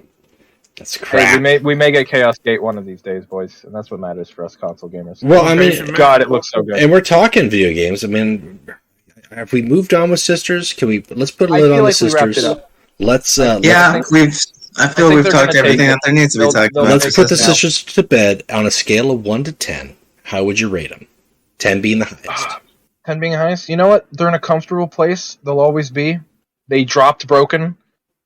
That's Hey, crap. we may get Chaos Gate one of these days, boys, and that's what matters for us console gamers. Well, I mean, Patient, man. God, it looks so good. and we're talking video games. I mean, have we moved on with Sisters? Let's put a I lid feel on like the we wrapped Sisters. it up. Let's Yeah, I feel think we've they're talked gonna everything take that there needs to be They'll- talked they'll about. let's take put the this now. Sisters to bed on a scale of 1 to 10. How would you rate them? 10 being the highest. 10 being highest. You know what? They're in a comfortable place. They'll always be. They dropped broken,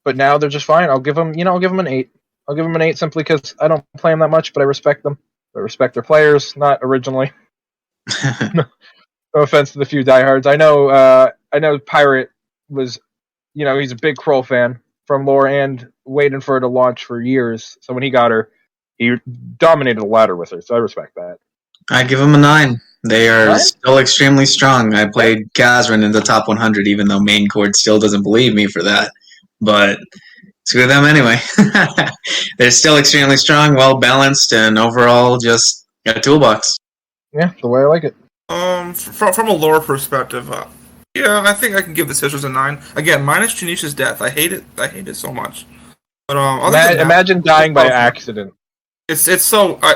but now they're just fine. I'll give them an 8. I'll give them an 8 simply because I don't play them that much, but I respect them. I respect their players, not originally. No offense to the few diehards. I know Pirate was, he's a big Kroll fan from lore and waiting for her to launch for years. So when he got her, he dominated the ladder with her. So I respect that. I give them a 9. They are 9? still extremely strong. I played Gazrin in the top 100, even though main court still doesn't believe me for that. But screw them anyway. They're still extremely strong, well balanced, and overall just a toolbox. Yeah, the way I like it. From a lore perspective, yeah, I think I can give the Sisters a 9. Again, minus Janisha's death. I hate it. I hate it so much. But other than that, Imagine dying by accident. It's so I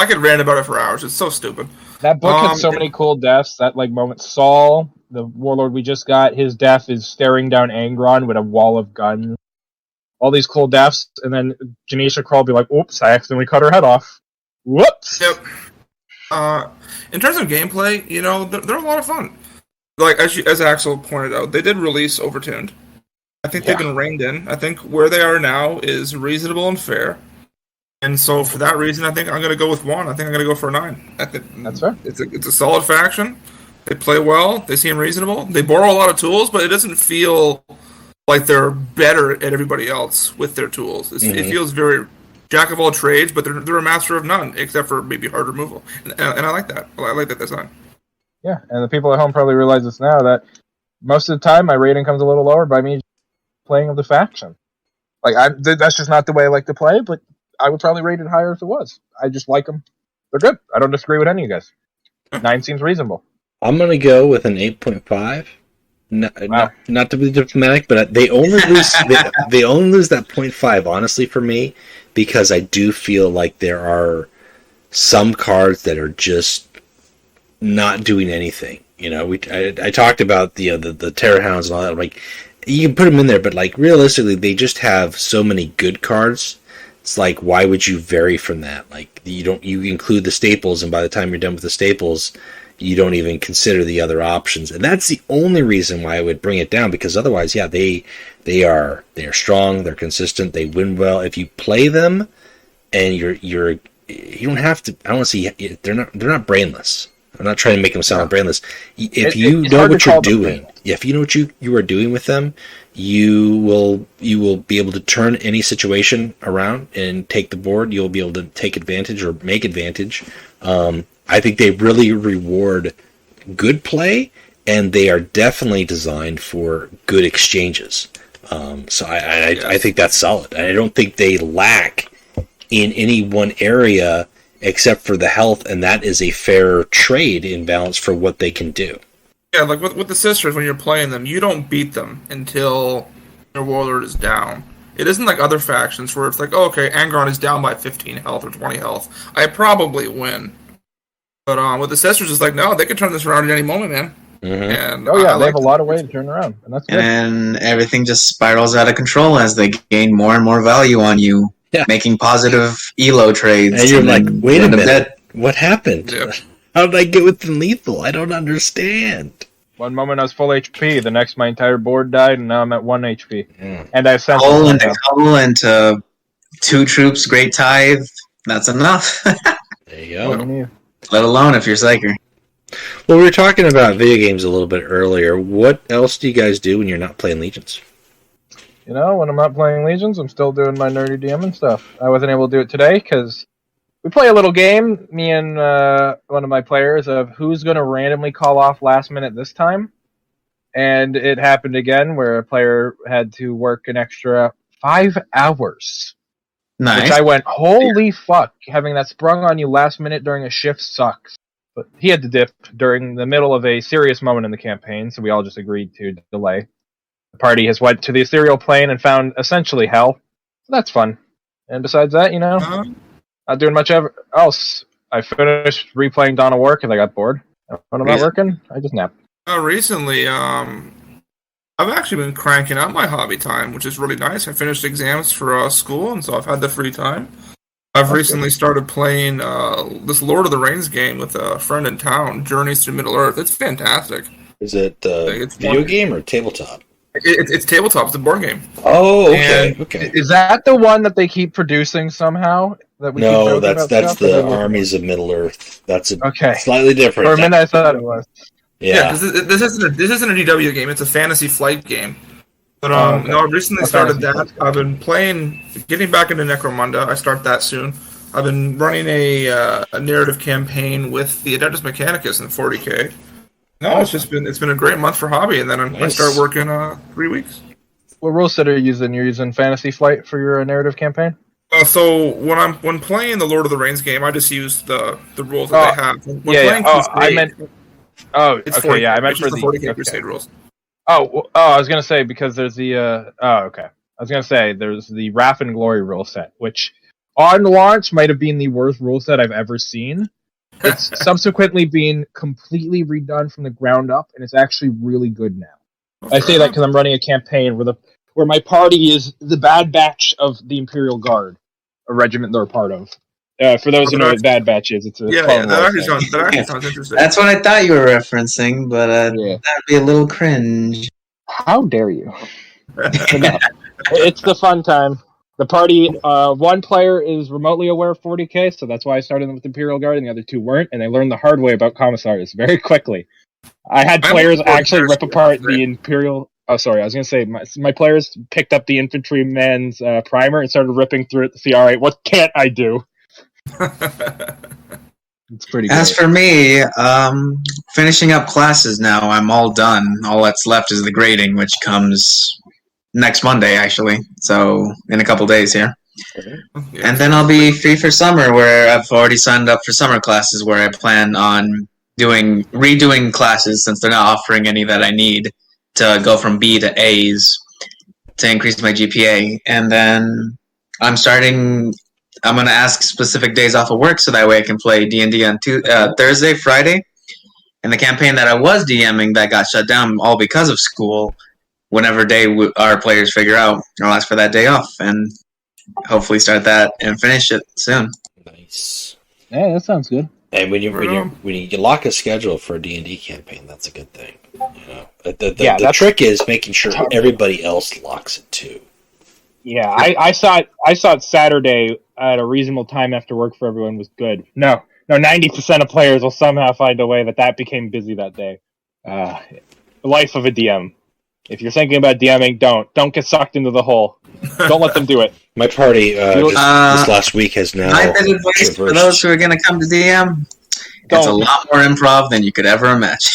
could rant about it for hours. It's so stupid. That book had so many cool deaths. That moment, Saul, the warlord we just got, his death is staring down Angron with a wall of guns. All these cool deaths, and then Janisha Kroll be like, "Oops, I accidentally cut her head off." Whoops. Yep. In terms of gameplay, they're a lot of fun. Like as Axel pointed out, they did release Overtuned. I think they've been reined in. I think where they are now is reasonable and fair. And so for that reason, I think I'm going to go with 1. I think I'm going to go for a 9. I think That's fair. It's a solid faction. They play well. They seem reasonable. They borrow a lot of tools, but it doesn't feel like they're better at everybody else with their tools. It feels very jack of all trades, but they're a master of none, except for maybe hard removal. And I like that. I like that design. Yeah, and the people at home probably realize this now, that most of the time my rating comes a little lower by me playing of the faction. That's just not the way I like to play, but I would probably rate it higher if it was. I just like them. They're good. I don't disagree with any of you guys. 9 seems reasonable. I'm going to go with an 8.5. Not to be diplomatic, but they only lose they only lose that 0.5, honestly, for me, because I do feel like there are some cards that are just not doing anything. I talked about the Terror Hounds and all that. Like, you can put them in there, but like realistically, they just have so many good cards. It's like, why would you vary from that? Like, you include the staples, and by the time you're done with the staples, you don't even consider the other options. And that's the only reason why I would bring it down, because otherwise, yeah, they are strong, they're consistent, they win well. If you play them and you don't have to, I don't see, they're not brainless. I'm not trying to make them sound brainless. If you know what you're doing, if you know what you are doing with them, you will be able to turn any situation around and take the board. You'll be able to take advantage or make advantage. I think they really reward good play, and they are definitely designed for good exchanges. So I think that's solid. I don't think they lack in any one area except for the health, and that is a fair trade in balance for what they can do. Yeah, like with the Sisters, when you're playing them, you don't beat them until your Warlord is down. It isn't like other factions where it's like, oh, okay, Angron is down by 15 health or 20 health. I probably win. But with the Sisters, it's like, no, they can turn this around at any moment, man. Mm-hmm. And they have a lot of way to turn around, and that's good. And everything just spirals out of control as they gain more and more value on you, making positive elo trades. And you're like, wait a minute, what happened? Yeah. How did I get within lethal? I don't understand. One moment I was full HP, the next my entire board died, and now I'm at 1 HP. Yeah. And I've sent Hull into 2 troops, great tithe. That's enough. There you go. Let alone if you're Psyker. Well, we were talking about video games a little bit earlier. What else do you guys do when you're not playing Legions? When I'm not playing Legions, I'm still doing my nerdy DM and stuff. I wasn't able to do it today because we play a little game, me and one of my players, of who's going to randomly call off last minute this time. And it happened again where a player had to work an extra 5 hours. Nice. Which I went, holy fuck, having that sprung on you last minute during a shift sucks. But he had to dip during the middle of a serious moment in the campaign, so we all just agreed to delay. The party has went to the ethereal plane and found essentially hell. So that's fun. And besides that, not doing much else. I finished replaying Dawn of War because I got bored. When I'm not working, I just nap. Recently, I've actually been cranking out my hobby time, which is really nice. I finished exams for school, and so I've had the free time. I've recently started playing this Lord of the Rings game with a friend in town, Journeys Through Middle-earth. It's fantastic. Is it video game or tabletop? It's tabletop. It's a board game. Oh, okay. Okay. Is that the one that they keep producing somehow? No, that's the Armies of Middle-earth. That's slightly different. For a minute, I thought it was. Yeah, because this isn't a DW game. It's a fantasy flight game. But I recently started that. I've been getting back into Necromunda. I start that soon. I've been running a narrative campaign with the Adeptus Mechanicus in 40k. No, it's been a great month for hobby, and then I start working 3 weeks. What rule set are you using? You're using Fantasy Flight for your narrative campaign? So when playing the Lord of the Rings game, I just use the rules that they have. I meant for the 40k Crusade rules. I was gonna say because there's the I was gonna say there's the Wrath and Glory rule set, which on launch might have been the worst rule set I've ever seen. It's subsequently been completely redone from the ground up, and it's actually really good now. I say that because I'm running a campaign where my party is the Bad Batch of the Imperial Guard, a regiment they're a part of. For those who know what Bad Batch is, it's a that actually sounds interesting. That's what I thought you were referencing, but that'd be a little cringe. How dare you? It's the fun time. The party, one player is remotely aware of 40k, so that's why I started them with Imperial Guard, and the other two weren't, and they learned the hard way about commissaries very quickly. I had players actually rip apart the Imperial... Oh, sorry, I was going to say, my players picked up the infantryman's primer and started ripping through it to see, alright, what can't I do? It's pretty good. As for me, finishing up classes now, I'm all done. All that's left is the grading, which comes next Monday, actually. So, in a couple days here. And then I'll be free for summer, where I've already signed up for summer classes, where I plan on redoing classes, since they're not offering any that I need, to go from B to A's to increase my GPA. And then I'm going to ask specific days off of work so that way I can play D&D on Thursday, Friday. And the campaign that I was DMing that got shut down all because of school, whenever day our players figure out, I'll ask for that day off and hopefully start that and finish it soon. Nice. Yeah, that sounds good. And when you lock a schedule for a D&D campaign, that's a good thing. The trick is making sure everybody else locks it too. Yeah, I saw it Saturday at a reasonable time after work for everyone was good. No, 90% of players will somehow find a way that became busy that day. The life of a DM. If you're thinking about DMing, don't get sucked into the hole. Don't let them do it. My party this last week has now. My bit of advice for those who are going to come to DM: it's a lot more improv than you could ever imagine.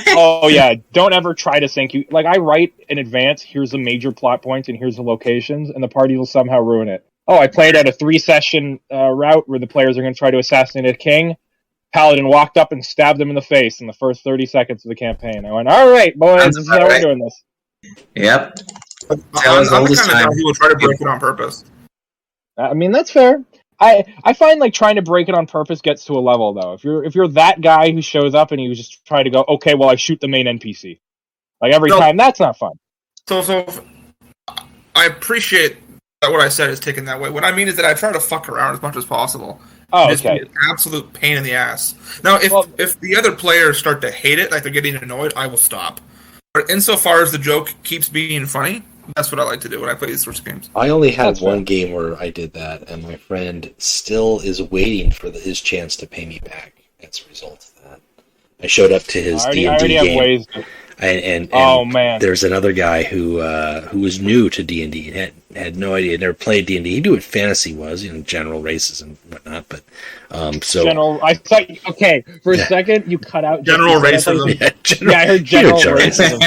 Oh yeah, don't ever try to think you I write in advance. Here's the major plot points and here's the locations, and the party will somehow ruin it. Oh, I played at a 3-session route where the players are going to try to assassinate a king. Paladin walked up and stabbed him in the face in the first 30 seconds of the campaign. I went, all right, boys, this is how we're doing this. Yep. I'm the kind of guy who will try to break it on purpose. I mean, that's fair. I find trying to break it on purpose gets to a level though. If you're that guy who shows up and you just try to go, okay, well I shoot the main NPC, every time, that's not fun. So I appreciate that what I said is taken that way. What I mean is that I try to fuck around as much as possible. Oh, just be an absolute pain in the ass. Now, if the other players start to hate it, they're getting annoyed, I will stop. But insofar as the joke keeps being funny, that's what I like to do when I play these sorts of games. I only had one game where I did that, and my friend still is waiting for his chance to pay me back as a result of that. I showed up to his D&D game. And Oh, man. there's another guy who was new to D&D and had no idea, never played D&D. He knew what fantasy was, general races and whatnot. But General, I thought, okay, for a second you cut out General racism. I heard general racism.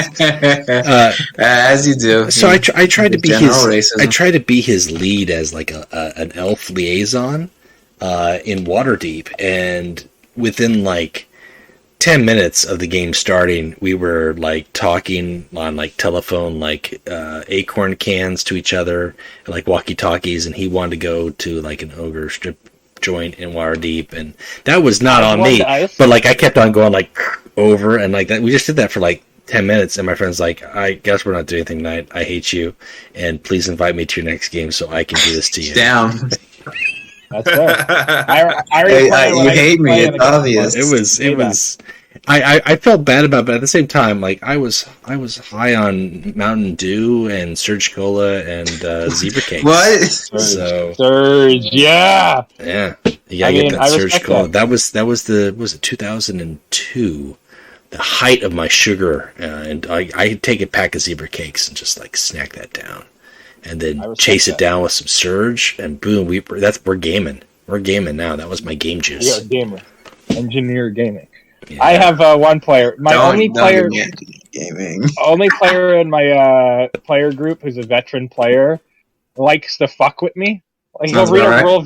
As you do. So I tried to be racism. I tried to be his lead as like an elf liaison in Waterdeep, and within like 10 minutes of the game starting, we were like talking on like telephone, like acorn cans to each other, like walkie-talkies, and he wanted to go to like an ogre strip joint in Waterdeep, and that was not on me. But like I kept on going like over, and like that. We just did that for like 10 minutes, and my friend's like, I guess we're not doing anything tonight. I hate you, and please invite me to your next game so I can do this to you. Damn. That's fair. I you hate me. It's obvious. It was. I felt bad about it, but at the same time, like I was high on Mountain Dew and Surge Cola and zebra cakes. What? Surge, yeah. Yeah, you gotta get that Surge Cola. That was was it 2002, the height of my sugar, and I'd take a pack of zebra cakes and just like snack that down, and then chase it down with some Surge, and boom, we're gaming. We're gaming now. That was my game juice. You're a gamer, engineer gaming. Yeah. I have one player. Only player in my player group who's a veteran player likes to fuck with me. Like he'll read a rule.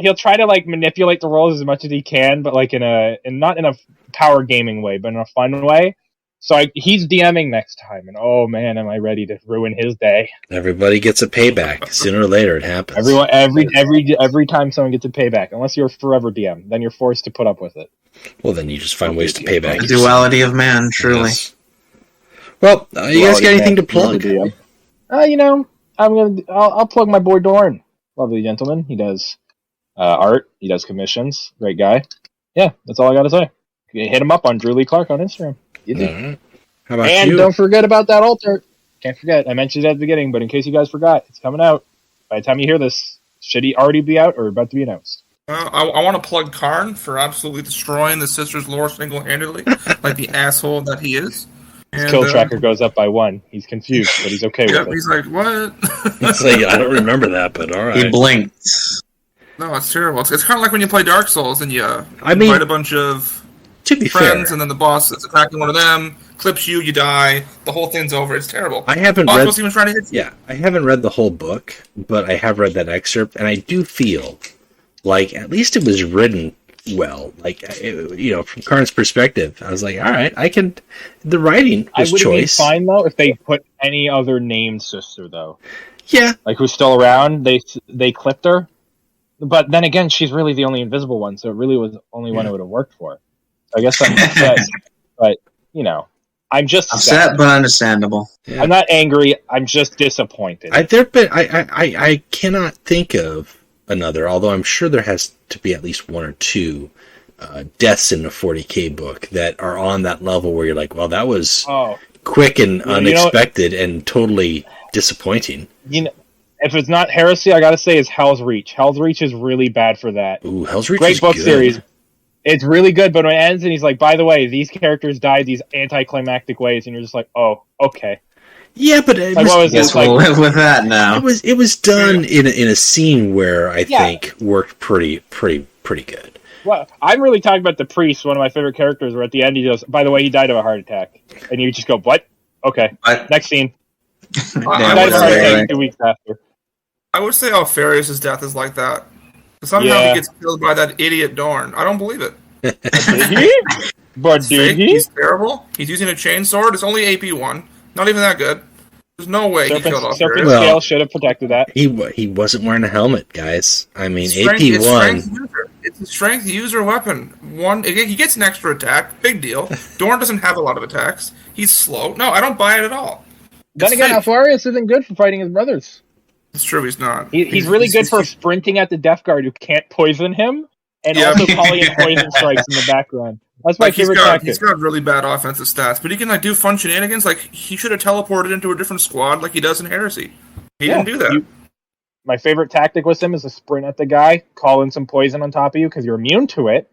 He'll try to like manipulate the rules as much as he can, but like not in a power gaming way, but in a fun way. So he's DMing next time, and oh man, am I ready to ruin his day? Everybody gets a payback sooner or later. It happens. Every time someone gets a payback, unless you're a forever DM, then you're forced to put up with it. Well, then you just find ways to pay back. The duality of man, truly. Yes. Well, you guys got anything to plug? I'll plug my boy Doran. Lovely gentleman. He does art. He does commissions. Great guy. Yeah, that's all I got to say. Hit him up on Drew Lee Clark on Instagram. Right. How about and you? Don't forget about that altar. Can't forget. I mentioned it at the beginning, but in case you guys forgot, it's coming out. By the time you hear this, should he already be out or about to be announced? I want to plug Karn for absolutely destroying the Sisters lore single-handedly, like the asshole that he is. His kill tracker goes up by 1. He's confused, but he's okay with it. He's like, what? It's like, I don't remember that, but all right. He blinked. No, it's terrible. It's kind of like when you play Dark Souls and you invite a bunch of friends, and then the boss is attacking one of them, clips you, you die, the whole thing's over. It's terrible. I haven't even trying to hit you. Yeah, I haven't read the whole book, but I have read that excerpt, and I do feel like at least it was written well. Like, from Karn's perspective, I was like, all right, the writing was choice. I would be fine, though, if they put any other named sister, though. Yeah. Like, who's still around, they clipped her. But then again, she's really the only invisible one, so it really was the only one it would have worked for. I guess I'm upset, but, I'm just upset, but understandable. Yeah. I'm not angry, I'm just disappointed. I cannot think of another, although I'm sure there has to be at least one or two deaths in a 40k book that are on that level where you're like, well, that was quick and unexpected and totally disappointing. If it's not Heresy, I gotta say is Hell's Reach. Hell's Reach is really bad for that. Ooh, Hell's Reach great book good. Series. It's really good, but when it ends and he's like, by the way, these characters died these anticlimactic ways, and you're just like, oh, okay. Yeah, but we'll live with that now. It was done in a scene where I think worked pretty good. Well, I'm really talking about the priest, one of my favorite characters, where at the end he goes, by the way, he died of a heart attack. And you just go, what? Okay. Next scene. He died of a heart attack 2 weeks after. I would say Alfarius' death is like that. Somehow he gets killed by that idiot Dorn. I don't believe it. Did he? But did he? He's terrible. He's using a chainsword. It's only AP1. Not even that good. There's no way he killed Alfarius. Serpent Scale should have protected that. He wasn't wearing a helmet, guys. I mean, AP1. It's a strength user weapon. He gets an extra attack. Big deal. Dorn doesn't have a lot of attacks. He's slow. No, I don't buy it at all. Then again, Alfarius isn't good for fighting his brothers. It's true, he's not. He's really good for sprinting at the Death Guard who can't poison him, and also calling in poison strikes in the background. That's my favorite tactic. He's got really bad offensive stats, but he can do fun shenanigans. Like, he should have teleported into a different squad like he does in Heresy. He didn't do that. My favorite tactic with him is to sprint at the guy, call in some poison on top of you because you're immune to it,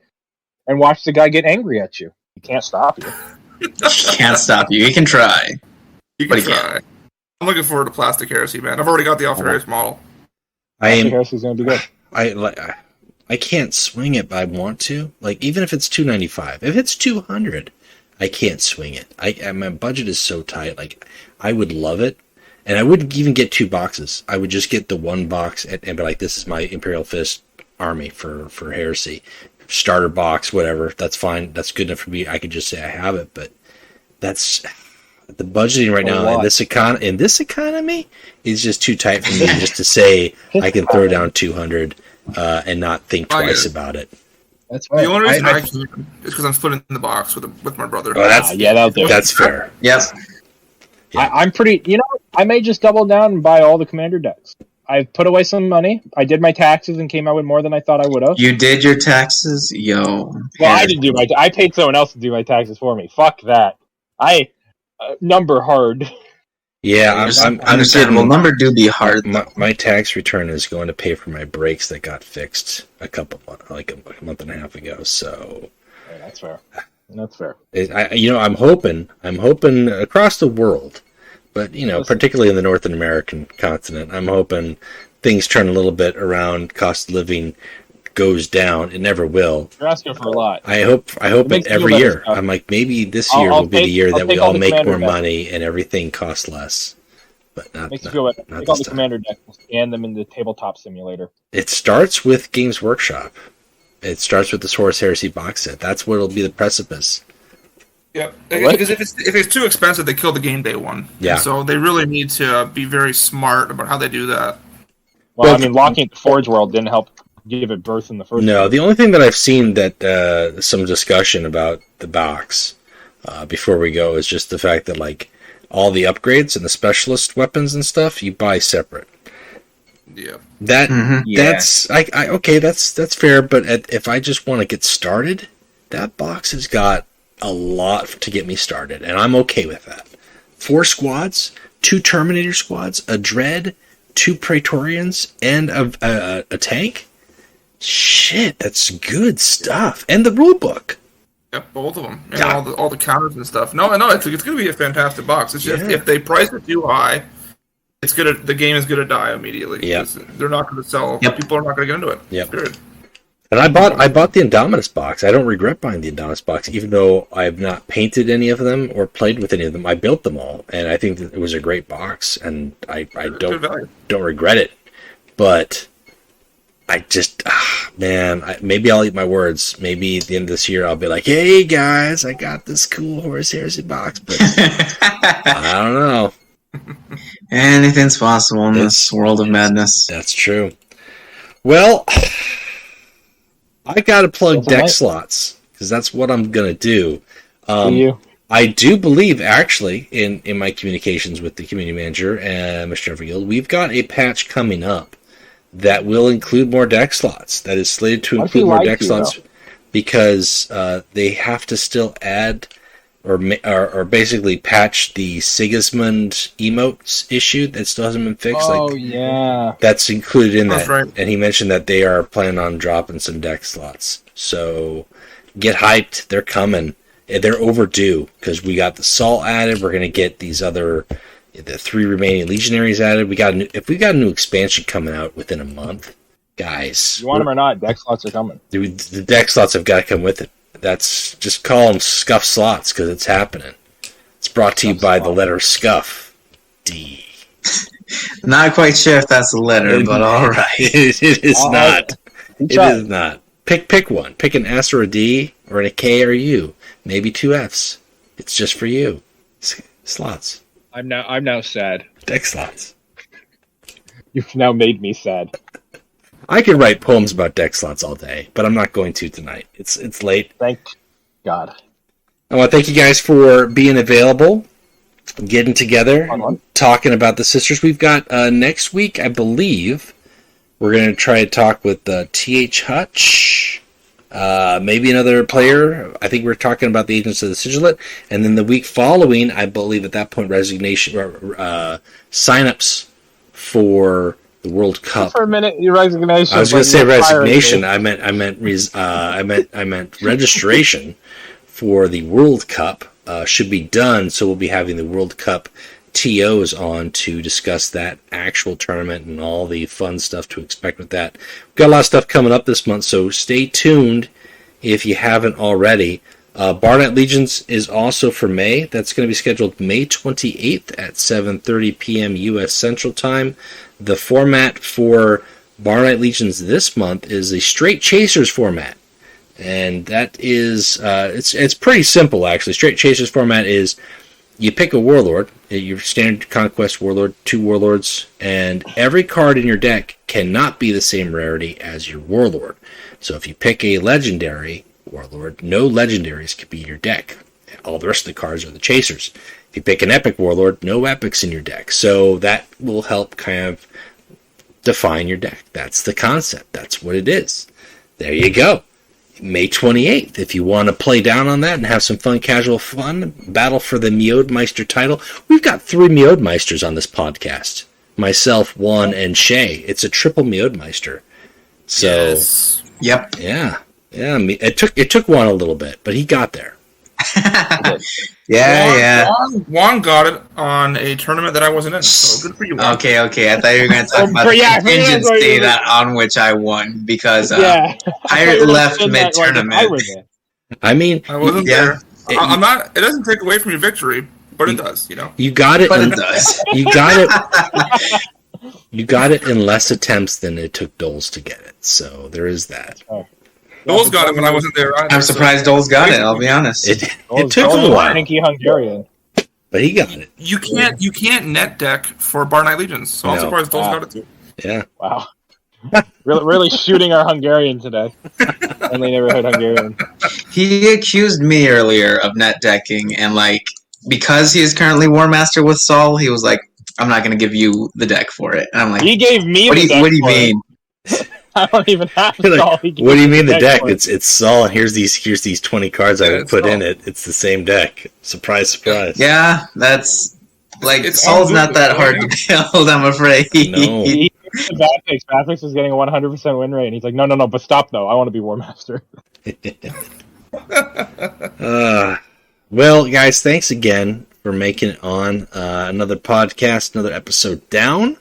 and watch the guy get angry at you. He can't stop you. Can't stop you. You can try. You But can he try. I'm looking forward to Plastic Heresy, man. I've already got the Alpha Heresy model. I Plastic am. Heresy's gonna be good. I can't swing it, but I want to. Like, even if it's $295, if it's $200, I can't swing it. My budget is so tight. Like, I would love it, and I wouldn't even get 2 boxes. I would just get the 1 box and be like, "This is my Imperial Fist army for Heresy, starter box, whatever. That's fine. That's good enough for me. I could just say I have it." But that's the budgeting right now in this economy is just too tight for me just to say I can throw down 200 and not think twice about it. That's The right. only reason I can is because I'm splitting the box with my brother. Oh, that'll do. That's fair. Yep. Yeah. I'm pretty. I may just double down and buy all the commander decks. I put away some money. I did my taxes and came out with more than I thought I would have. You did your taxes? Yo. Well, I didn't do my. I paid someone else to do my taxes for me. Fuck that. I number hard. Yeah, I'm understandable. getting, Number do be hard. my tax return is going to pay for my brakes that got fixed a month and a half ago. So Yeah, that's fair. That's fair. I'm hoping across the world, but particularly in the North American continent, I'm hoping things turn a little bit around. Cost of living goes down. It never will. You're asking for a lot. I hope it every year. I'm like, maybe this year will be the year that we all make more money and everything costs less. But not. Makes you feel better. Not Take all this the time. commander decks and scan them in the tabletop simulator. It starts with Games Workshop. It starts with the Horus Heresy box set. That's what'll be the precipice. Yeah, because if it's too expensive, they kill the game day one. Yeah. And so they really need to be very smart about how they do that. Well, I mean, locking the Forge World didn't help give it birth in the first. No, the only thing that I've seen that some discussion about the box before we go is just the fact that like all the upgrades and the specialist weapons and stuff you buy separate. Yeah. That's that's fair. But if I just want to get started, that box has got a lot to get me started, and I'm okay with that. 4 squads, 2 Terminator squads, a Dread, 2 Praetorians, and a tank. Shit, that's good stuff. And the rule book. Yep, both of them. And all the counters and stuff. No, it's going to be a fantastic box. It's just if they price it too high, the game is gonna die immediately. Yeah. They're not gonna sell. Yep. People are not gonna get into it. Yep. Period. And I bought the Indominus box. I don't regret buying the Indominus box, even though I have not painted any of them or played with any of them. I built them all, and I think that it was a great box, and I don't regret it. But I just, maybe I'll eat my words. Maybe at the end of this year I'll be like, "Hey guys, I got this cool Horus Heresy box," but I don't know. Anything's possible in this world of madness. That's true. Well, I gotta plug deck slots because that's what I'm gonna do. I do believe, actually, in my communications with the community manager and Mr. Evergill, we've got a patch coming up that will include more deck slots. That is slated to include more deck slots because they have to still add or basically patch the Sigismund emotes issue that still hasn't been fixed. Yeah. That's included in that. Right. And he mentioned that they are planning on dropping some deck slots. So get hyped. They're coming. They're overdue because we got the Salt added. We're going to get the 3 remaining Legionaries added. If we got a new expansion coming out within a month, guys. You want them or not, deck slots are coming. The deck slots have got to come with it. That's just call them Scuff slots because it's happening. It's brought to you by the letter Scuff. D. Not quite sure if that's a letter, but all right. It is not. It is not. Pick one. Pick an S or a D or a K or a U. Maybe 2 Fs. It's just for you. Slots. I'm now sad. Deck slots. You've now made me sad. I could write poems about deck slots all day, but I'm not going to tonight. It's late. Thank God. I want to thank you guys for being available, getting together, talking about the sisters. We've got next week, I believe, we're going to try to talk with T.H. Hutch, maybe another player. I think we're talking about the Agents of the Sigillet. And then the week following, I believe at that point, sign-ups for the World Cup. For a minute, your resignation. I was going to say resignation. I meant registration for the World Cup should be done. So we'll be having the World Cup TOs on to discuss that actual tournament and all the fun stuff to expect with that. We've got a lot of stuff coming up this month, so stay tuned if you haven't already. Bar Night Legions is also for May. That's going to be scheduled May 28th at 7:30 p.m. U.S. Central Time. The format for Bar Night Legions this month is a Straight Chasers format. And that is, it's pretty simple, actually. Straight Chasers format is you pick a Warlord, your standard Conquest Warlord, 2 Warlords, and every card in your deck cannot be the same rarity as your Warlord. So if you pick a Legendary Warlord, no Legendaries can be in your deck. All the rest of the cards are the Chasers. If you pick an Epic Warlord, no Epics in your deck. So that will help kind of define your deck. That's the concept. That's what it is. There you go. May 28th, if you want to play down on that and have some fun, casual fun, battle for the Miodmeister title. We've got 3 Miodmeisters on this podcast. Myself, Juan, and Shay. It's a triple Miodmeister. So, Yes. Yep. yeah. It took Juan a little bit, but he got there. Yeah. Juan got it on a tournament that I wasn't in, so good for you, Juan. Okay. I thought you were going to talk about the contingency that on which I won because Pirate left mid-tournament. I mean, I wasn't there. I'm not. It doesn't take away from your victory, but it does. You know. You got it. But it does. You got it. You got it in less attempts than it took Doles to get it. So there is that. Doles got it when I wasn't there either. I'm surprised Doles got it, I'll be honest. It took him a while. Stinky Hungarian. But he got it. You can't net deck for Bar Night Legions, so I'm surprised Doles got it too. Yeah. Wow. really shooting our Hungarian today. Only never heard Hungarian. He accused me earlier of net decking, and because he is currently War Master with Saul, he was like, I'm not going to give you the deck for it. And I'm like, he gave me what the deck. What do you mean? I don't even have Like, Saul. what do you mean the deck? It's Saul, and here's these 20 cards I would put in it. It's the same deck. Surprise, surprise. Yeah, that's It's Saul's not that hard to build, I'm afraid. No. He Baptix was getting a 100% win rate, and he's like, no, but stop though. I want to be War Master. Well, guys, thanks again for making it on another podcast, another episode down.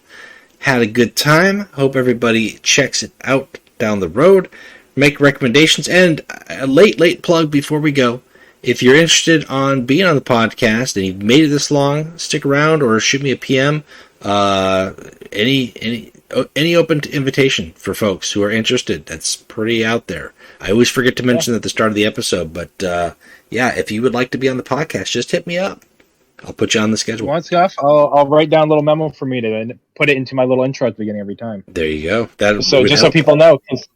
Had a good time. Hope everybody checks it out down the road. Make recommendations. And a late plug before we go. If you're interested on being on the podcast and you've made it this long, stick around or shoot me a PM. Any open invitation for folks who are interested. That's pretty out there. I always forget to mention at the start of the episode, but if you would like to be on the podcast, just hit me up. I'll put you on the schedule. Want stuff? I'll write down a little memo for me to put it into my little intro at the beginning every time. There you go. So people know, because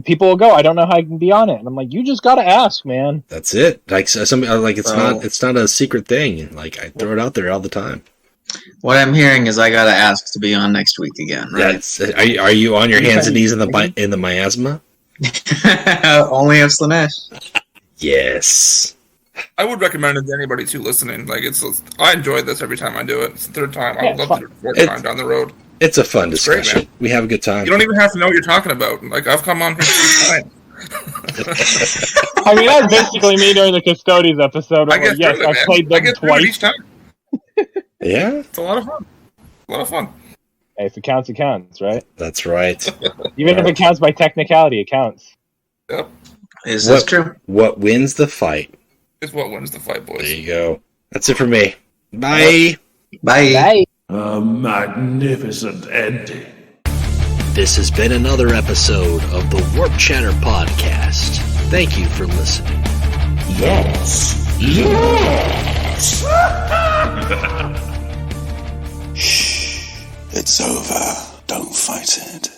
people will go, I don't know how I can be on it, and I'm like, you just gotta ask, man. That's it. It's not a secret thing. Like, I throw it out there all the time. What I'm hearing is I gotta ask to be on next week again, right? Are you on your hands and knees in the miasma? Only of Slaanesh. Yes. I would recommend it to anybody too listening. I enjoy this every time I do it. It's the 3rd time. I would love to do it the 4th time down the road. It's a fun discussion. Great, we have a good time. You don't even have to know what you're talking about. I've come on here 3 times. I mean, that's basically me during the Custodies episode. I played them twice. Each time. Yeah. It's a lot of fun. Hey, if it counts, right? That's right. Even if it counts by technicality, it counts. Yep. Is this true? What wins the fight? Is what wins the fight, boys. There you go. That's it for me. Bye. Bye. A magnificent ending. This has been another episode of the Warp Chatter Podcast. Thank you for listening. Yes. Shh. It's over. Don't fight it.